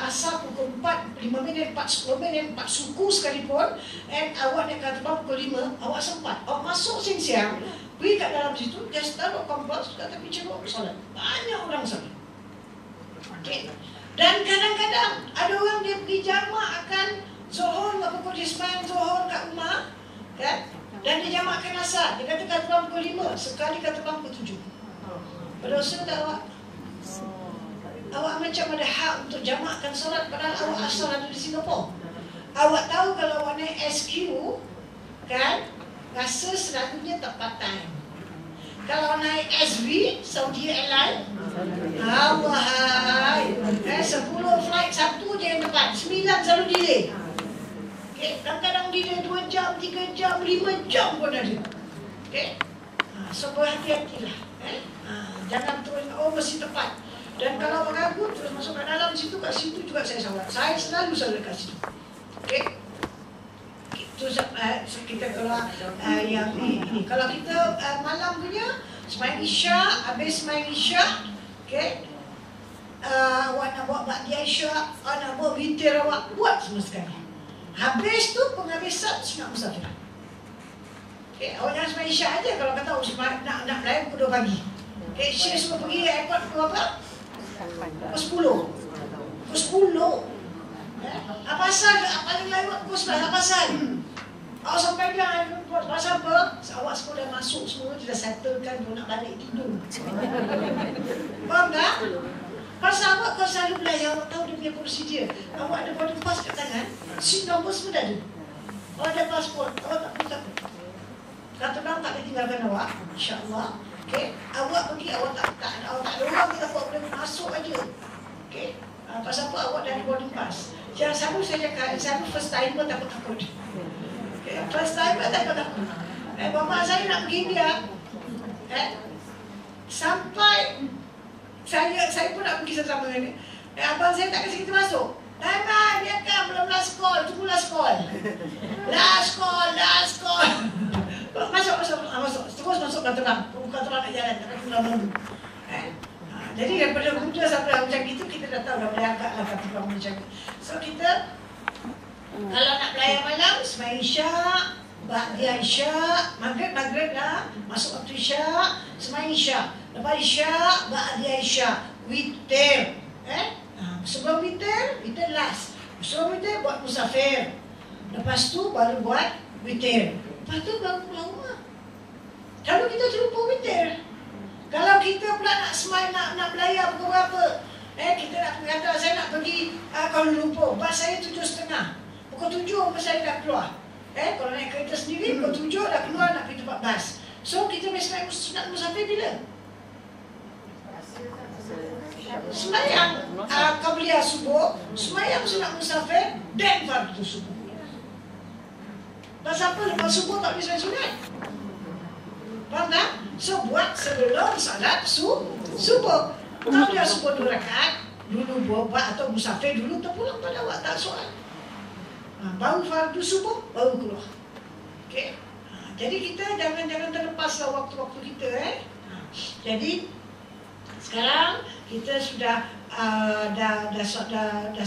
asar pukul 4, 5 minit, 4, 10 minit, 4 suku sekalipun, awak naik kapal terbang pukul 5, awak sempat. Awak masuk siang-siang, pergi kat dalam situ, just taruh kompas, kat tepi ceruk, solat. Banyak orang solat. Okay. Dan kadang-kadang ada orang dia pergi jamak akan Zuhur, tak pukul dia sembahyang Zuhur kat rumah, kan? Dan dia jamakkan asar. Dia kata kat terbang pukul 5, sekali kat terbang pukul 7. Berdosa tak awak? Awak macam ada hak untuk jamakkan solat padahal awak asal ada di Singapura. Awak tahu kalau awak naik SQ, kan? Rasa selalunya tepat time. Kalau naik SB, Saudi Airlines, wahai, 10 flight, 1 je yang tepat, 9 selalu delay. Okay. Kadang-kadang delay 2 jam, 3 jam, 5 jam pun ada. Okay. So berhati-hatilah. Jangan terus, mesti tepat. Dan kalau ragu, terus masuk ke dalam situ, kat situ juga saya solat. Saya selalu solat kat situ. Okay. Itu kita kalau yang ini. Kalau kita malam punya, sembahyang isyak, habis sembahyang isyak, okay. Awak nak buat ba'diyah isyak, awak nak buat witir, awak buat semua sekali. Habis tu penghabisan sunat musafir. Okay, awak jangan sembahyang isyak aja kalau kata awak nak melayan pukul 2 pagi. Okay, Syekh semua pergi airport pukul berapa? Pukul 10. Pukul 10. Apa asal? Apa yang lewat pukul 11? Apa asal? Awak sampai dia pasal apa? Awak semua dah masuk, semua dah settlekan, nak balik tidur. Faham tak? Pasal awak kau selalu belajar, awak tahu dia punya prosedur. Awak ada boarding pass kat tangan, SIM nombor semua dah ada. Awak ada pasport, awak tak perlu takut. Kata bang tak boleh tinggalkan awak, insyaAllah. Okay. Awak pergi, awak tak ada orang kita boleh masuk aja. Okay. Pasal apa awak dah ada boarding pass. Jangan selalu saya cakap, selalu first timer takut-takut. Okay. First timer takut-takut. Bapa saya nak pergi India. Sampai saya pun nak pergi sama dengan dia. Abang saya tak kasi kita masuk. Abang, dia kan belum last call, tunggu last call. Last call. Masuk. Terus masuk kat terang. Bukan terang nak jalan, tapi kita nunggu. Jadi daripada muda sampai macam itu, kita dah tahu dah boleh angkatlah kat terang macam itu. So kita, kalau nak belayar malam, sembahyang isyak, ba'diyah isyak, maghrib lah, masuk waktu isyak, sembahyang isyak. Lepas isyak, ba'diyah isyak, witir. Sebelum witir last. Sebelum witir buat musafir. Lepas tu baru buat witir. Lepas tu baru pulang rumah. Kalau kita terlupa witir. Kalau kita pula nak sembahyang, nak belayar pukul berapa? Kita nak kata saya nak pergi Kuala Lumpur. Bas saya 7.30. Pukul 7 saya dah keluar. Kalau naik kereta sendiri, pukul 7 dah keluar nak pergi tempat bas. So kita mesti sunat musafir bila? Sembahyang qabliyah subuh, sembahyang sunat musafir dan fardu subuh. Pasal apa? Lepas subuh tak boleh sembahyang sunat. Faham tak? So buat sebelum salat subuh. Kalau dia subuh 2 rakaat, dulu buat atau musafir dulu terpulang pada awak, tak soal. Baru fardu subuh, baru keluar. Okey. Jadi kita jangan terlepaslah waktu-waktu kita. Jadi sekarang kita sudah dah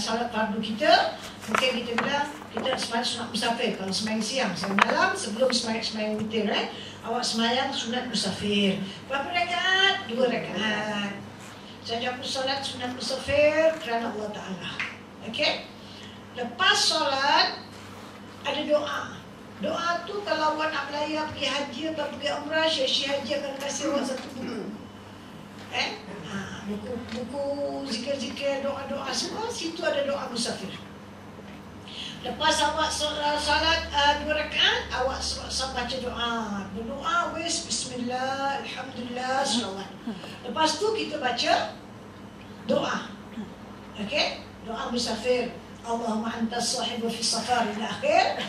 salat fardu kita. Mungkin kita bilang kita sembahyang sunat musafir. Kalau sembahyang siang, malam sebelum sembahyang witir, awak sembahyang sunat musafir. Berapa rakaat? 2 rakaat. Saja aku solat sunat musafir kerana Allah Ta'ala. Okey? Lepas solat ada doa. Doa tu kalau awak nak belayar pergi haji atau pergi umrah, Syekh Haji akan kasih awak satu buku. Buku zikir-zikir, doa-doa semua, situ ada doa musafir. Lepas awak salat 2 rakaat, awak baca doa. Berdoa wis bismillah, alhamdulillah, selawat. Lepas tu kita baca doa. Okey? Doa musafir. Allahumma antas sahibu fi safar ila akhir.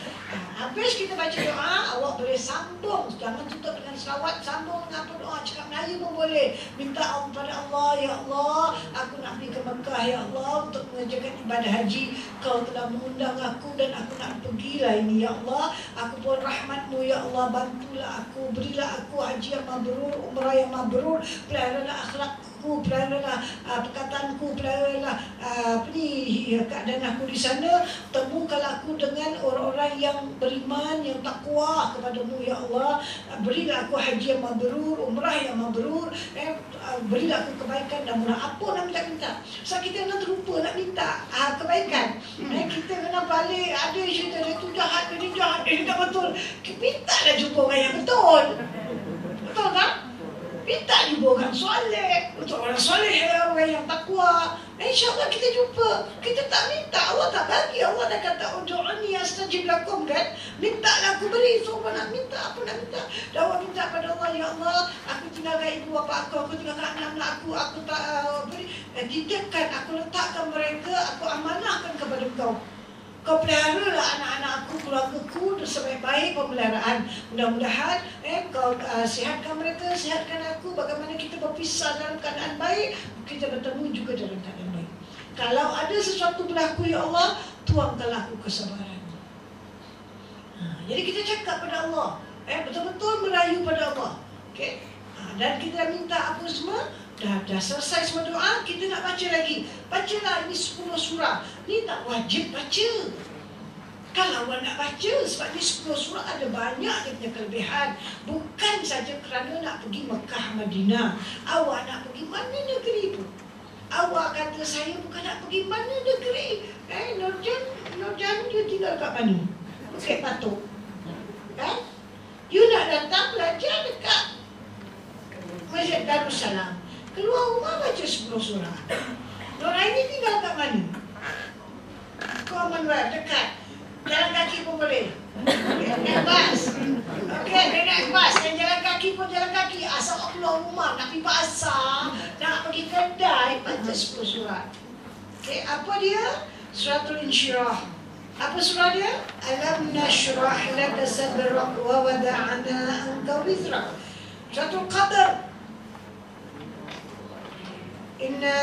Habis kita baca doa, awak boleh sambung. Jangan tutup dengan selawat, sambung dengan apa doa. Cakap Melayu pun boleh. Minta pada Allah, ya Allah, aku nak pergi ke Mekah, ya Allah, untuk mengerjakan ibadah haji. Kau telah mengundang aku dan aku nak pergilah ini, ya Allah. Aku mohon rahmatmu, ya Allah, bantulah aku, berilah aku haji yang mabrur, umrah yang mabrur, peliharalah akhlakku, peliharalah perkataanku, peliharalah keadaan aku di sana. Temukanlah aku dengan orang-orang yang beriman, yang takwa kepadamu, ya Allah. Berilah aku haji yang mabrur, umrah yang mabrur, berilah aku kebaikan dan murah. Apa nak minta? So kita nak terlupa nak minta kebaikan. Kita kena balik, ada cerita dia tu jahat, dia jahat, dia tak betul. Mintalah jumpa orang yang betul. Betul tak? Minta jumpa orang soleh, untuk orang soleh, orang yang takwa. InsyaAllah kita jumpa. Kita tak minta, Allah tak bagi. Allah dah kata ud'uni astajib lakum, kan? Mintalah aku beri. So apa nak minta? Apa nak minta? Dan awak minta pada Allah, ya Allah, aku tinggalkan ibu bapa aku tinggalkan anak-anak aku tak beri. Titipkan, aku letakkan mereka, aku amanahkan kepada kau. Kau peliharalah anak-anak aku, keluargaku sebaik-baik pemeliharaan. Mudah-mudahan kau sihatkan mereka, sihatkan aku. Bagaimana kita berpisah dalam keadaan baik, kita bertemu juga dalam keadaan baik. Kalau ada sesuatu berlaku, ya Allah, tuangkanlah aku kesabaran. Jadi kita cakap pada Allah, betul-betul merayu pada Allah. Okay? Dan kita minta apa semua. Dah selesai semua doa, kita nak baca lagi. Bacalah ini 10 surah. Ni tak wajib baca. Kalau awak nak baca, sebab ni 10 surah ada banyak dia punya kelebihan. Bukan saja kerana nak pergi Mekah, Madinah. Awak nak pergi mana negeri pun. Awak kata saya bukan nak pergi mana negeri. Nurjan dia tinggal kat mana? Bukit Batok. Kan? You nak datang belajar dekat Masjid Darussalam. Keluar rumah baca 10 surah. Nuraini tinggal kat mana? Commonwealth, dekat. Jalan kaki pun boleh. Naik bas. Okey, naik bas. Dan jalan kaki pun jalan kaki. Asal keluar rumah, nak pergi pasar, nak pergi kedai, baca 10 surah. Okey, apa dia? Suratul Insyirah. Apa surah dia? Alam nashrah laka sadrak wa wada'ana anka wizrak. Suratul Qadar. Inna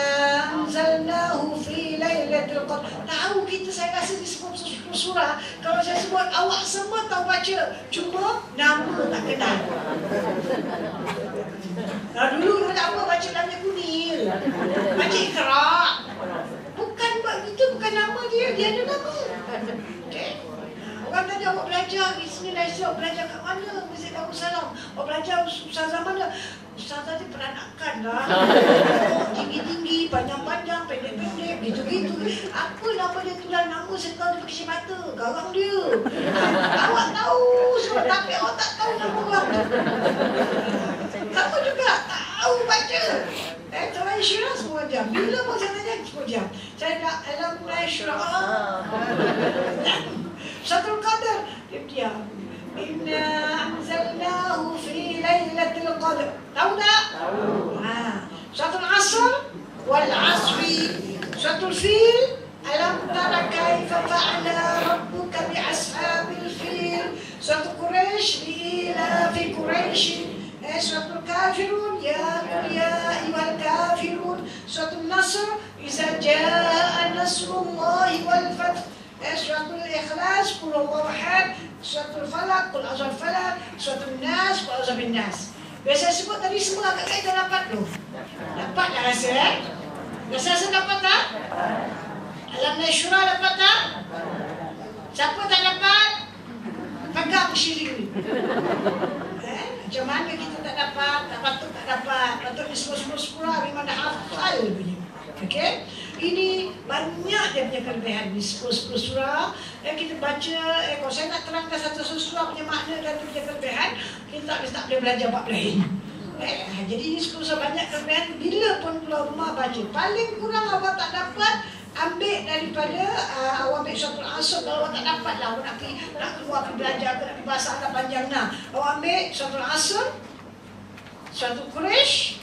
anzalnahu fi lailatul qadr. Tahu kita, saya rasa disebut surah. Kalau saya sebut, awak semua tahu baca. Cuma nama tak kenal. Dulu nama baca Lam Yakunil, baca Iqra. Bukan itu, bukan nama dia. Dia ada nama. Okay. Orang tadi awak belajar di sini, awak belajar kat mana? Masjid Darussalam. Awak belajar ustazah mana? Ustazah ni peranakan lah. Tinggi-tinggi, panjang-panjang, pendek-pendek, gitu-gitu. Apa nama dia tulang nama saya tahu dia pakai mata. Garang dia. Awak tahu semua, tapi awak tak tahu nama orang tu. Kamu juga tahu baca. Tuan Syirah semua jam. Bila pun saya tanya, semua jam. Saya nak alam Syirah. Suratul Qadar, dia diam. Inna anzalnahu fi lailatul qadr. Tahu tak? Tahu. Suratul Asr wal Asri. Suratul Fil. Alam tara kaifa fa'ala rabbuka bi ashabil fil. Quraisy, suratul Kafirun, ya ayyuhal kafirun, suratul Nasr, iza jaa nasrullahi wal fath, suratul Ikhlas, qul huwallahu ahad, suratul Falaq, qul a'udzu falaq, suratul Nas, qul a'udzu binnas. Biasa sebut tadi semua agak kita dapat tu. Dapat dah rasa Rasa dapat tak? Alam Nasyura dapat tak? Siapa tak dapat? Pegang syirik. Macam mana kita tak dapat? Tak patut tak dapat. Patut di sepuluh-sepuluh memang dah hafal punya. Okey? Ini banyak dia punya kelebihan di 10 surah. Kita baca, kalau saya nak terangkan satu surah punya makna dan punya kelebihan, kita tak boleh belajar bab lain. Jadi ini 10 surah banyak kelebihan. Bila pun keluar rumah baca, paling kurang awak tak dapat, ambil daripada awak ambil suratul Asr. Kalau awak tak dapat lah, awak nak keluar pergi belajar, nak pergi bahasa Arab panjang nah, awak ambil suratul Asr, suratul Quraisy,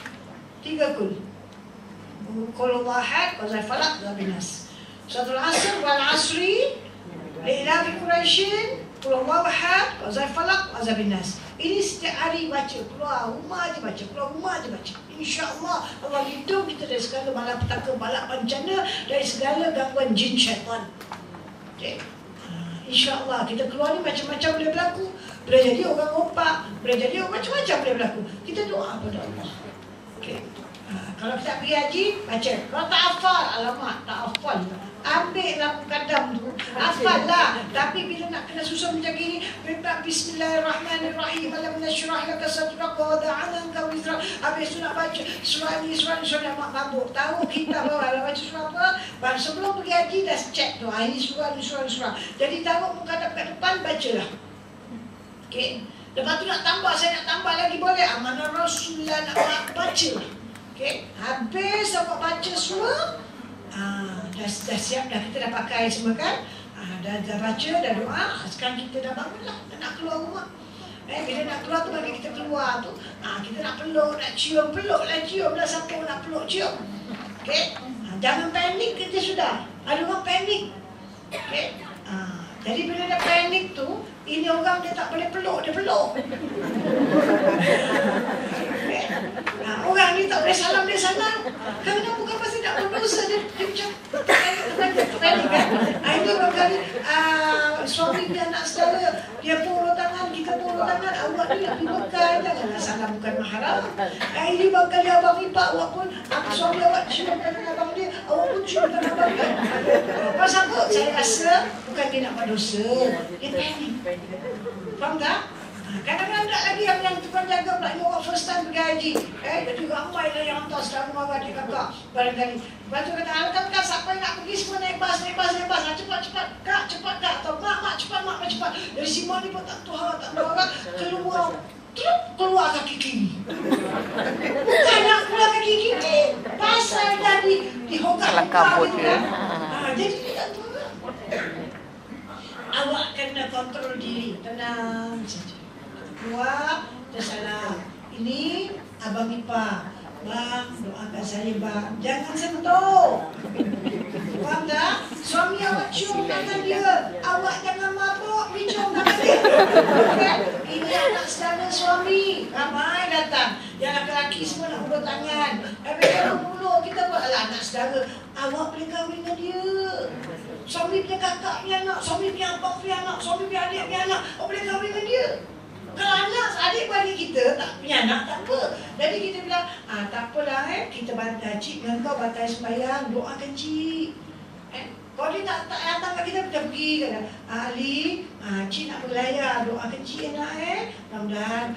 3 kul. Qul huwallahu ahad, qul huwal falaq, qul binas. Suratul Asr wal asri, li'ila fi Quraisyin, qul huwallahu ahad, qul huwal falaq, qul binas. Ini setiap hari baca, keluar rumah aja baca, keluar rumah aja baca. InsyaAllah Allah lindung kita dari segala malapetaka, bala bencana, dari segala gangguan jin syaitan. Okay. InsyaAllah kita keluar ni macam-macam boleh berlaku. Boleh jadi orang opak, boleh jadi orang macam-macam boleh berlaku. Kita doa kepada Allah. Okay. Kalau kita pergi haji, baca. Kalau tak hafal, alamak, tak hafal. Ambil lampu kadam tu, hafal lah. Tapi bila nak kena susun macam gini, Bismillahirrahmanirrahim, alam nashrah laka sadraka wa wada'na anka wizrak. Habis tu nak baca surah ni, surah mak mabuk. Tahu kita bawa nak baca surah apa? Sebelum pergi haji dah check tu. Ini surah. Jadi tahu muka dekat depan, bacalah. Okey. Lepas tu nak tambah, saya nak tambah lagi boleh. Amanah Rasulullah nak baca. Okay. Habis awak baca semua, dah siap dah, kita dah pakai semua kan, dah baca, dah doa. Sekarang kita dah bangun lah, nak keluar rumah. Bila nak keluar tu, bagi kita keluar tu, kita nak peluk, nak cium, peluk lah, cium lah. Siapa nak peluk, cium. Okay. Jangan panik kita sudah. Ada orang panik. Okay. Jadi bila dia panik tu, ini orang dia tak boleh peluk, dia peluk. Orang ni tak boleh salam, dia salam. Kerana bukan pasti tak berdosa, dia macam panik kan. Ini barangkali suami dia anak saudara, dia puluh tangan, kita puluh tangan, awak ni nak pergi Mekah, janganlah salam bukan mahram. Ini barangkali abang ipar awak pun, suami awak ciumkan abang dia, awak pun ciumkan abang kan. Pasal apa? Saya rasa bukan dia nak buat dosa, dia panik. Faham tak? Kadang-kadang tak lagi yang tukang jaga pula, ini orang first time pergi haji. Jadi ramai lah yang hantar saudara mara adik kakak barangkali. Lepas tu kata, kan siapa yang nak pergi semua naik bas. Cepat, kak cepat kak. Atau mak cepat. Dari si mak ni pun tak tuhan, tak marah. Keluar kaki kiri. Bukan nak keluar kaki kiri, pasal dah dihogak-hogak kan. Jadi dia tak tuhan. Awak kena kontrol diri, tenang saja. Keluar, tersalam. Ini abang ipar. Bang, doakan saya bang. Jangan sentuh. Faham tak? Suami awak cium tangan dia. Awak jangan mabuk, cium tangan dia. Okay? Ini anak saudara suami. Ramai datang. Yang lelaki semua nak hulur tangan. Bila hulur, kita buat lah anak saudara. Awak boleh kahwin dengan dia. Suami punya kakak punya anak, suami punya abang punya anak, suami punya adik punya anak. Awak boleh kahwin dengan dia. Kalau anak adik-beradik kita tak punya anak, tak apa. Jadi kita bilang, tak apalah kita bantai cik dengan kau bantai sembahyang, doakan cik. Kalau dia tak datang kat kita pergi kata, Ali, cik nak berlayar, doakan cik anak mudah-mudahan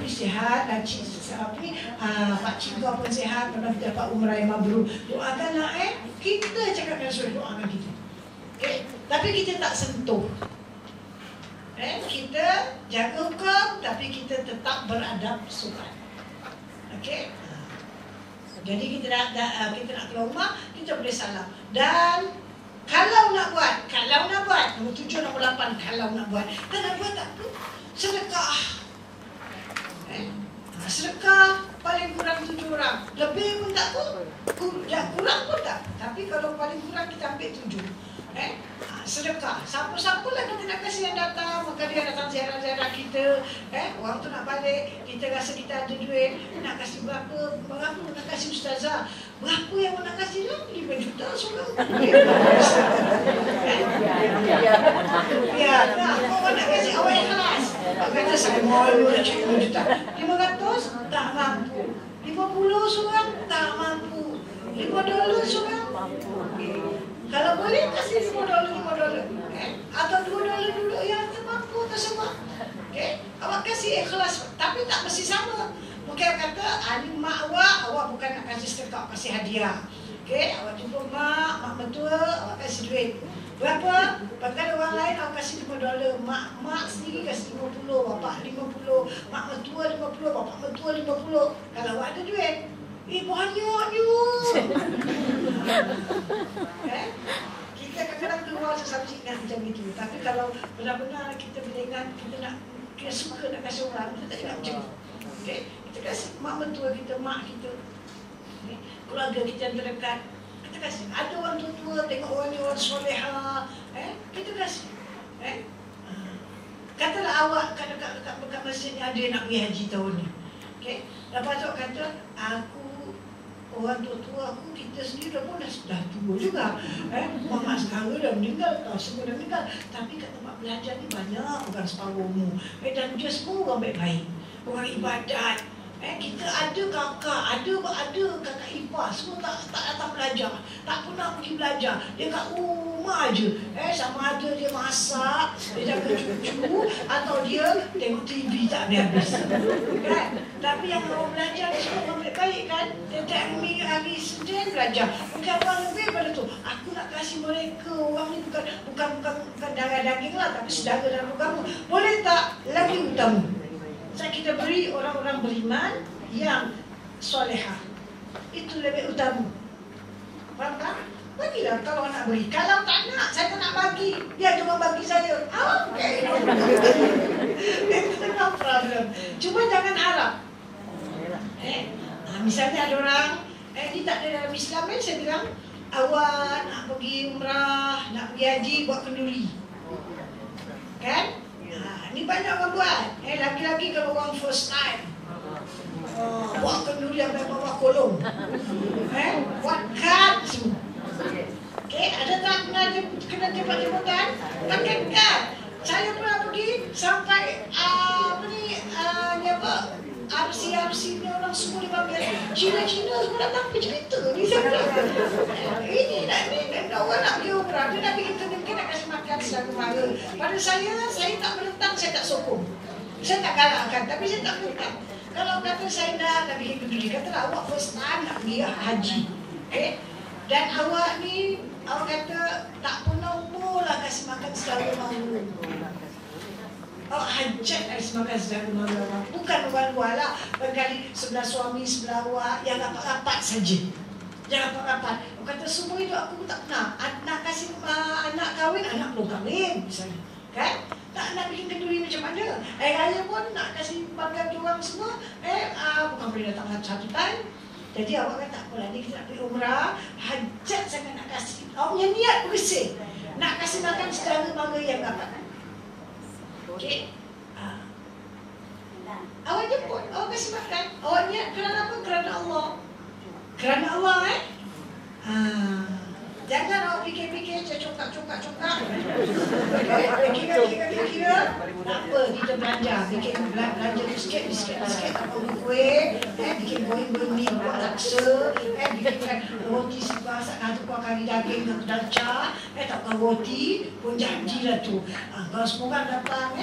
sihat dan cik pak cik kau pun sihat, mudah-mudahan kita dapat umrah yang mabrur. Doakanlah kita cakapkan suruh doakan kita. Okay? Tapi kita tak sentuh. Kita jaga hukum, tapi kita tetap beradab sopan. Okey. Jadi kita nak keluar rumah, kita boleh salam. Dan kalau nak buat, nombor 7, nombor 8, kalau nak buat, tak nak buat tak perlu. Sedekah. Sedekah paling kurang 7 orang. Lebih pun tak apa. Kurang pun tak. Tapi kalau paling kurang kita ambil 7. sedekah. Siapa-siapa lah kita nak kasih yang datang, maka dia datang ziarah-ziarah kita. Orang tu nak balik, kita rasa kita ada duit, nak kasih berapa nak kasih ustazah. Berapa yang nak kasih lah? 5 juta seorang. Ya, nah, orang nak kasih awal ikhlas. Pak kata saya malu nak cari 5 juta. 500 tak mampu. 50 seorang tak mampu. $5 seorang mampu. Kalau boleh kasih $5. Atau $2 dulu yang termampu tersebut. Awak kasih ikhlas, tapi tak mesti sama. Mungkin kata, ni mak awak bukan nak kasih sedekah, kasih hadiah. Awak jumpa mak mertua, awak kasih duit. Berapa? Bahkan orang lain awak kasih $5. Mak sendiri kasih 50, bapak 50, mak mertua 50, bapak mertua 50. Kalau awak ada duit, banyaknya. Kita kadang-kadang keluar sesama ingat macam itu. Tapi kalau benar-benar kita beringat, kita suka nak kasih orang, kita tak ingat macam itu. Kita kasih mak mertua kita, mak kita, keluarga kita yang terdekat. Kita kasih. Ada orang tua-tua, tengok orang ni orang soleha, kita kasih. Katalah awak dekat masjid ni ada yang nak pergi haji tahun ni. Lepas tu kata, orang tua-tua aku, kita sendiri dah tua juga. Mak sekarang dah meninggal, semua dah meninggal. Tapi kat tempat belajar ni banyak orang separuhmu. Dan dia semua orang baik-baik. Orang ibadat. Kita ada kakak, ada kakak ipar, semua tak datang belajar, tak pernah pergi belajar. Dia kat rumah je. Sama ada dia masak, dia jaga cucu, atau dia tengok TV tak habis-habis. Tapi yang orang belajar ni semua orang baik-baik kan. Tiap hari Senin belajar. Mungkin abang lebih pada tu. Aku nak kasih mereka, orang ni bukan darah daging lah, tapi saudara dalam agama. Boleh tak? Lagi utama. Kita beri orang-orang beriman yang solehah. Itu lebih utama. Faham tak? Bagilah kalau nak beri. Kalau tak nak, saya tak nak bagi. Dia cuma bagi saya. Okey. Itu no problem. Cuma jangan harap. Misalnya ada orang, dia tak ada dalam Islam kan, saya bilang, awak nak pergi umrah, nak pergi haji, buat kenduri. Kan? Ni banyak orang buat. Lagi-lagi kalau orang first time. Buat kenduri sampai bawah kolong. Buat kad semua. Ada tak kena jemput-jemputan? Pakai kad. Saya pernah pergi sampai RC ni orang semua dipanggil. Cina-Cina semua datang pergi cerita. Ni saya bilang. Ini orang nak pergi umrah. Dia nak pergi mungkin nak kasih makan selalu mara. Pada saya tak menentang, saya tak sokong. Saya tak galakkan, tapi saya tak menentang. Kalau kata saya nak pergi kenduri, katalah awak first time nak pergi haji. Dan awak ni, awak kata tak pernah umur lah kasih makan selalu mara. Awak hajat kasih makan selalu mara. Bukan orang luar lah. Barangkali sebelah suami, sebelah awak yang rapat-rapat saja. Jangan rapat-rapat. Awak kata semua hidup aku pun tak pernah. Nak kasih anak kahwin, anak belum kahwin misalnya. Kan? Tak nak bikin kenduri macam mana. Raya pun nak kasih makan diorang semua. Bukan boleh datang satu time. Jadi awak kata tak apalah, ni kita nak pergi umrah. Hajat sangat nak kasih. Awak punya niat bersih. Nak kasih makan saudara mara yang rapat. Okey. Awak jemput, awak kasih makan. Awak niat kerana apa? Kerana Allah. Kerana Allah jangan awak fikir-fikir cokak-cokak. Kira-kira tak apa, kita belanja. Bikin belanja sikit. Tak perlu kuih. Bikin goreng-goreng mi buat laksa. Bikin roti masak kuah kari daging dengan dalca. Tak bukan roti pun janjilah tu. Kalau semua orang datang,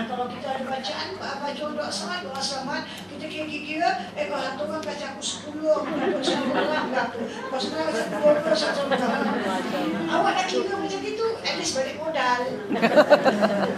kalau kita ada bacaan, baca doa selamat, kita kira-kira, kalau satu orang kasih aku 10, aku dapat 10 orang berapa. Kalau semua kasih 20, satu orang. Awak nak kira macam itu, at least balik modal.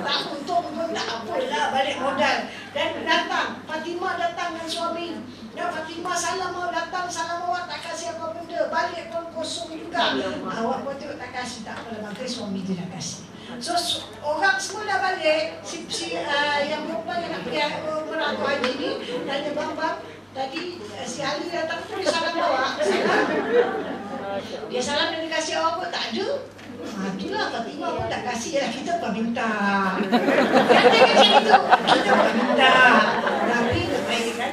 Tak untung pun tak apalah, balik modal. Dan datang, Fatimah datang dengan suami. Fatimah salam awak datang, salam awak tak kasih apa benda. Balik pun kosong juga. Awak pun tengok tak kasih, tak apalah, maka suami dia nak kasih. So orang semua dah balik. Yang perempuan yang nak pergi meraku haji ni tanya bang, tadi si Ali datang tu salam awak. Salam. Dia salam dan dia kasih awak pun tak ada. Itulah Fatimah pun tak kasih lah, kita bukan minta. Kata macam itu, kita bukan minta. Tapi tak baik kan,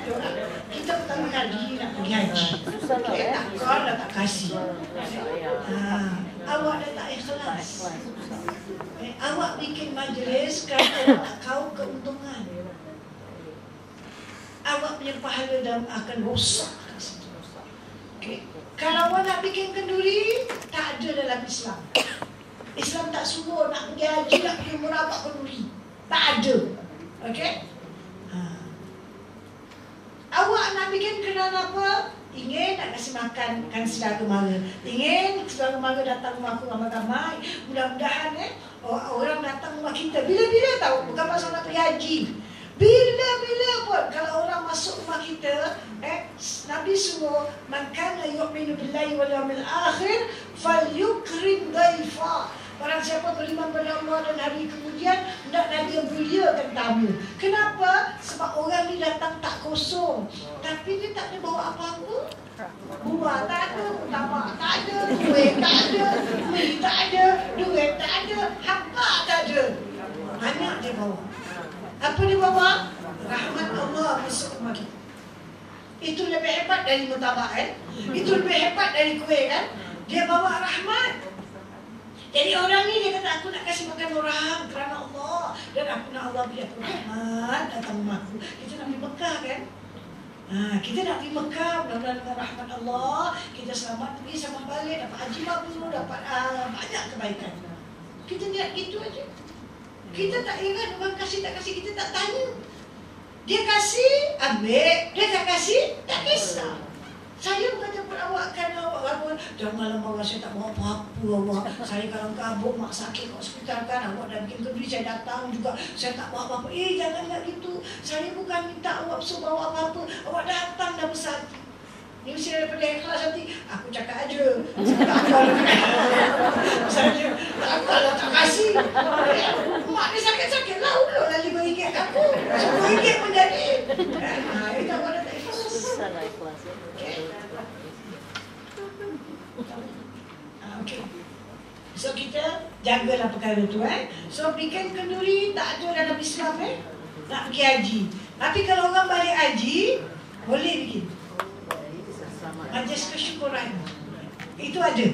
kita pertama kali nak pergi haji. Tak kau dah tak kasih. Awak dah tak ikhlas. Awak bikin majlis kerana tak kau keuntungan. Awak punya pahala dah akan rosak. Okay. Kalau awak nak bikin kenduri, tak ada dalam Islam. Islam tak suruh nak pergi haji, nak pergi umrah buat kenduri. Tak ada. Okey? Awak nak bikin kerana apa? Ingin nak kasih makan saudara mara. Ingin saudara mara datang rumah aku ramai-ramai. Mudah-mudahan orang datang rumah kita. Bila-bila tahu, bukan pasal nak pergi haji. Bila-bila pun kalau orang masuk rumah kita, Nabi suruh man kana yu'minu billahi wal yawmil akhir falyukrim dhaifa. Barang siapa beriman pada Allah dan hari kemudian, hendaklah dia muliakan tamu. Kenapa? Sebab orang ni datang tak kosong, tapi dia tak ada bawa apa-apa. Buah tak ada, tamak tak ada, kuih tak ada, mi tak ada, duit tak ada, hampa tak ada. Banyak dia bawa. Apa dia bawa? Rahmat Allah masuk rumah kita. Itu lebih hebat dari murtabak kan? Itu lebih hebat dari kuih kan? Dia bawa rahmat. Jadi orang ni dia kata aku nak kasih makan orang kerana Allah. Dan aku nak Allah biar rahmat datang rumah aku. Kita nak pergi Mekah kan? Kita nak pergi Mekah, mudah-mudahan dengan rahmat Allah kita selamat pergi sama balik, dapat haji mabrur, dapat banyak kebaikan. Kita niat gitu aja. Kita tak ingat orang kasih tak kasih, kita tak tanya. Dia kasih, ambil. Dia tak kasih, tak kisah. Saya bukan jemput awak kerana awak gabung. Jangan malam awak saya tak bawa apa-apa awak. Saya kalau kabut, mak sakit kat hospital kan. Awak dah bikin kenduri, saya datang juga. Saya tak bawa apa-apa. Jangan nak gitu. Saya bukan minta awak suruh bawa apa-apa. Awak datang dah besar. Ini mesti daripada ikhlas nanti. Aku cakap aja. Saya tak tak kasih. Mak dia sakit-sakit lah. Udah RM5 aku. RM10 pun jadi. Itu awak dah tak ikhlas. Susah ikhlas. Okay. So kita jagalah perkara tu So bikin kenduri tak ada dalam Islam nak pergi haji. Tapi kalau orang balik haji boleh bikin majlis kesyukuran. Itu ada.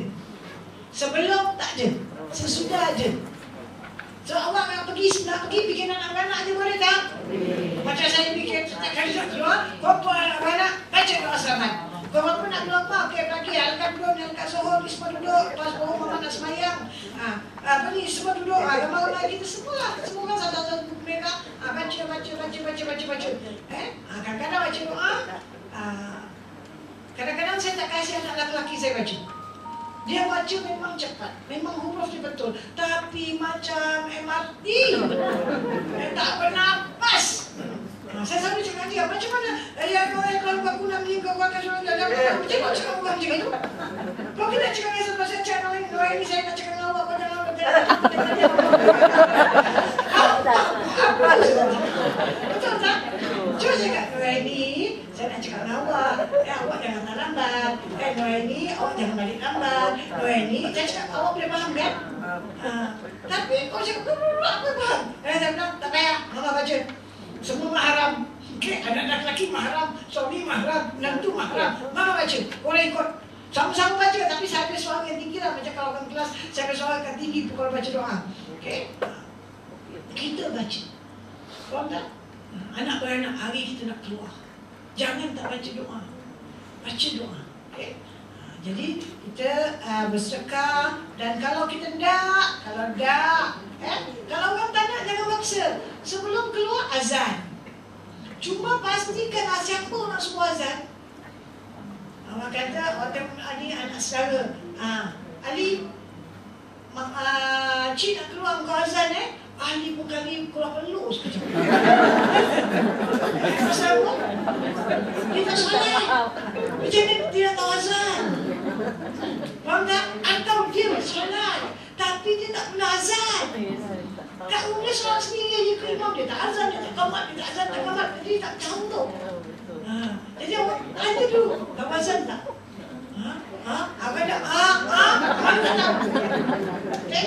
Sebelum tak ada. Sesudah ada. So awak nak pergi bikin anak-anak je boleh tak? Macam saya bikin setiap kali nak keluar, kau anak-anak baca doa selamat. Kau pun nak keluar apa? Okey, pagi alkan belum, alkan sohor, ni semua duduk. Lepas baru mama nak semayang. Apa ni, semua duduk. Ramai-ramai kita semua lah. Semua orang satu-satu buku merah. Baca. Kadang-kadang baca doa. Kadang-kadang saya tak kasih anak lelaki saya baca. Dia baca memang cepat. Memang huruf dia betul. Tapi macam MRT. Tak bernafas. Saya selalu cakap dia, macam mana? Kalau aku nak beli kau akan suruh dalam macam mana cakap orang macam itu? Kau kena cakap dengan sebab saya cakap dengan ini, saya nak cakap dengan awak pada awak. Betul tak? Cuba cakap, ini saya nak cakap dengan awak. Awak jangan lambat. Ini awak jangan balik lambat. Ini saya cakap awak boleh faham kan? Tapi kau cakap, apa faham? Saya bilang, tak payah, mama baca. Semua mahram. Okay, anak lelaki mahram, suami mahram, menantu mahram. Mama baca, orang ikut. Sama-sama baca, tapi saya ada suara yang tinggi lah. Macam kalau orang kelas, saya ada suara yang tinggi kalau baca doa. Okay? Kita baca. Faham tak? Anak beranak, hari kita nak keluar. Jangan tak baca doa. Baca doa. Okay? Jadi, kita bersedekah. Dan kalau kita tak, kalau orang tak nak, jangan paksa. Sebelum keluar, azan. Cuma pastikan siapa nak suruh azan. Awak kata, Ali anak saudara. Ali, Cik nak keluar kau azan Ali pun kali keluar peluk sekejap. Pasal apa? Dia tak solat. Macam ni dia tak tahu azan. Faham tak? Atau dia solat, tapi dia tak pernah azan. Kat rumah dia solat sendiri je ke imam. Dia tak azan, dia tak kamat, dia tak azan, tak kamat. Jadi tak tahu tu. Jadi awak tanya dulu, kau azan tak? Apa dah? Mana tak tahu? Okay?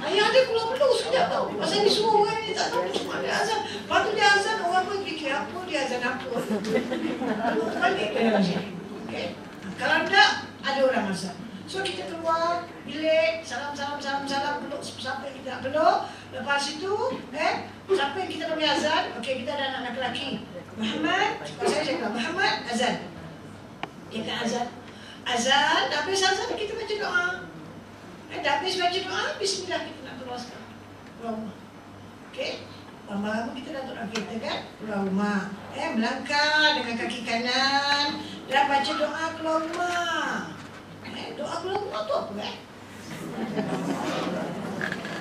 Ayah dia keluar peluk sekejap tau. Pasal dia suruh orang ni tak tahu semua dia azan. Lepas tu dia azan, orang pun fikir apa dia azan apa. Balik ke dalam sini. Okay? Kalau tak, ada orang azan. So kita keluar bilik, salam, peluk sampai kita nak peluk. Lepas itu, sampai kita bagi azan, okey kita ada anak lelaki. Muhammad, saya cakap, Muhammad, azan. Dia kata azan. Azan, habis azan kita baca doa. Dah habis baca doa, bismillah kita nak keluar sekarang. Keluar rumah. Okey? Lama-lama kita dah doa kita kan, keluar rumah. Melangkah dengan kaki kanan dan baca doa keluar rumah. Doa keluar rumah tu apa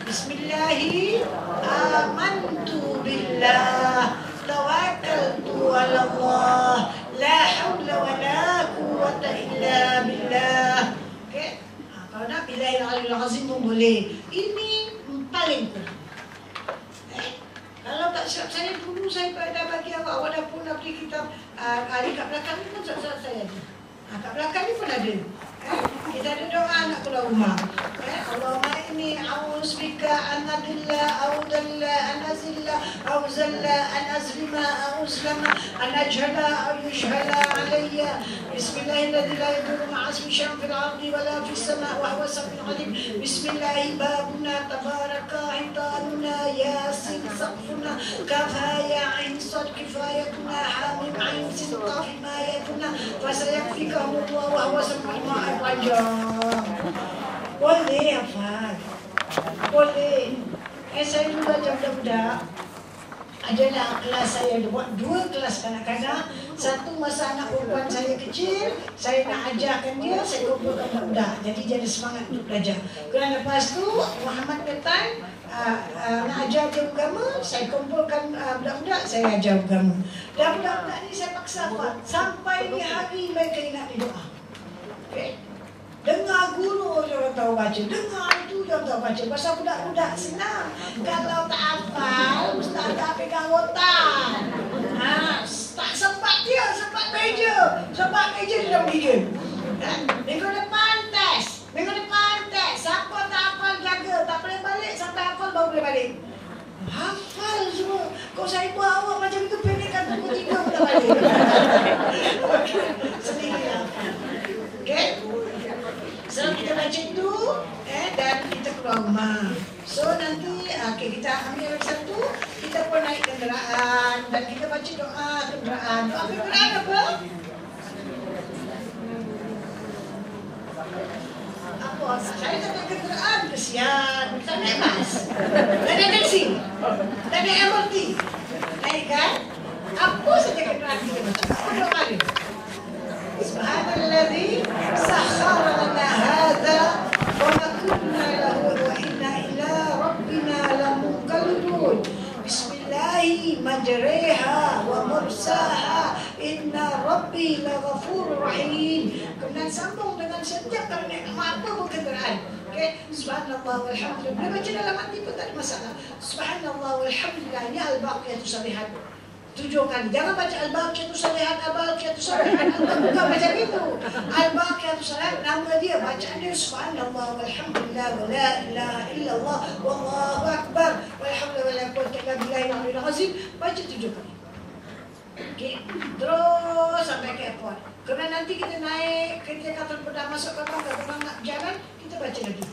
Bismillahi amantu billah tawakkaltu ala Allah la hawla wa la quwwata illa billah. Okey? Kalau nak billahil aliyil azim pun boleh. Ini paling kurang. Kalau tak siap saya dulu saya dah bagi awak dah pun dah beli kitab dekat belakang ni pun saya ada. Kat belakang ni pun ada. Kita ada doa nak keluar rumah. Allahumma inni a'udzubika an adilla aw dalla an azilla aw zalla an azlima aw uzlama an ajhala aw yushhala alayya. Bismillahirrahmanirrahim. La yadurru ma'a ismi syai'un fil ardi wa la fis sama' wa huwa as-sami'ul 'alim. Bismillahi babuna tabaraka hitanuna yasin saqfuna kafaya 'ain sad kifayatuna hamim 'ain sin qaf himayatuna wa sayakfikahumullah wa huwa as-sami'ul 'alim. Boleh hafal. Boleh. Saya dulu ajar budak-budak. Adalah kelas saya dua kelas kanak-kanak. Satu masa anak perempuan saya kecil, saya nak ajarkan dia, saya kumpulkan budak-budak. Jadi dia ada semangat untuk belajar. Kemudian lepas tu Muhammad Ketan nak ajar dia agama, saya kumpulkan budak-budak, saya ajar agama. Dan budak-budak ni saya paksa hafal. Sampai ni hari mereka ingat di doa. Okay. Dengar guru dia tahu baca, dengar itu dia tahu baca. Pasal budak-budak senang. Kalau tak hafal, ustaz tak pegang otak. Tak sempat dia, sempat meja. Sempat meja dia dah pergi game. Minggu depan test. Minggu depan test. Siapa tak hafal jaga, tak boleh balik sampai hafal baru boleh balik. Hafal semua. Kau saya buat awak macam itu pendekkan tunggu 3 pun dah balik. Sendiri hafal. Okay? So kita baca itu dan kita keluar rumah. So nanti kita ambil satu, kita pun naik kenderaan dan kita baca doa kenderaan. Doa kenderaan apa? Apa? Saya tak naik kenderaan, kesian. Tak naik bas. Tak naik taksi. Tak naik MRT. Naik kan? Apa saja kenderaan kita baca? Apa doa dia? Subhanalladzi sakhkhara lana hadza wa ma kunna lahu wa inna ila rabbina lamunqalibun. Bismillahi majriha wa mursaha inna rabbi laghafurur rahim. Kemudian sambung dengan setiap kali naik apa pun kenderaan. Okay? Subhanallah walhamdulillah. Baca dalam hati pun tak ada masalah. Subhanallah walhamdulillah. Ini al-baqiyatus shalihat. 7 kali. Jangan baca al-baqiyatus shalihat, al-baqiyatus shalihat. Bukan macam itu. Al-baqiyatus shalihat nama dia, bacaan dia subhanallah walhamdulillah wa la ilaha illallah wallahu akbar wa la hawla wa la quwwata illa billahil aliyyil azim. Baca 7 kali. Okey. Terus sampai ke airport. Kemudian nanti kita naik kereta kapal dah masuk kapal, kalau nak jalan kita baca lagi.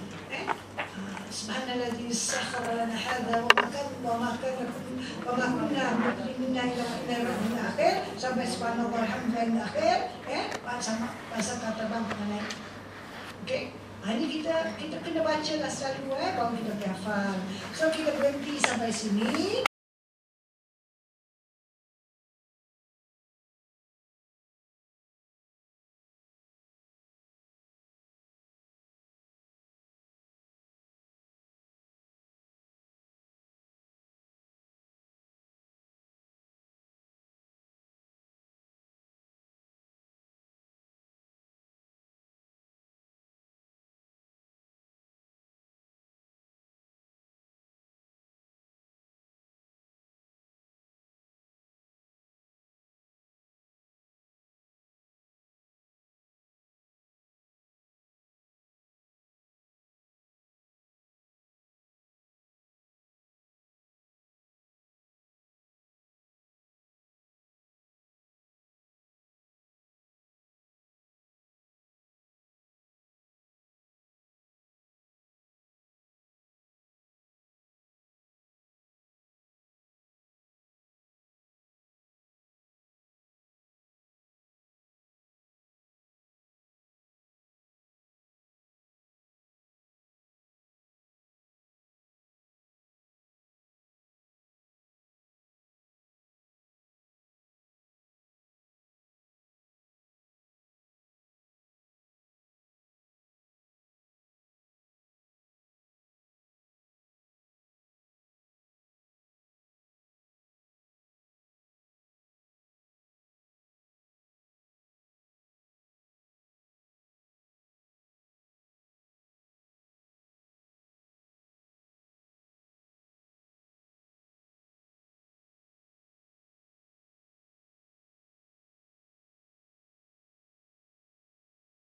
Subhanalladzi sakhkhara lana hadza wa ma kunna muqriminna ila akhir sampai subhanallah walhamdulillah akhir sama pasal kata bang naik. Okey. Ini kita kena baca lah selalu baru kita hafal. So kita berhenti sampai sini.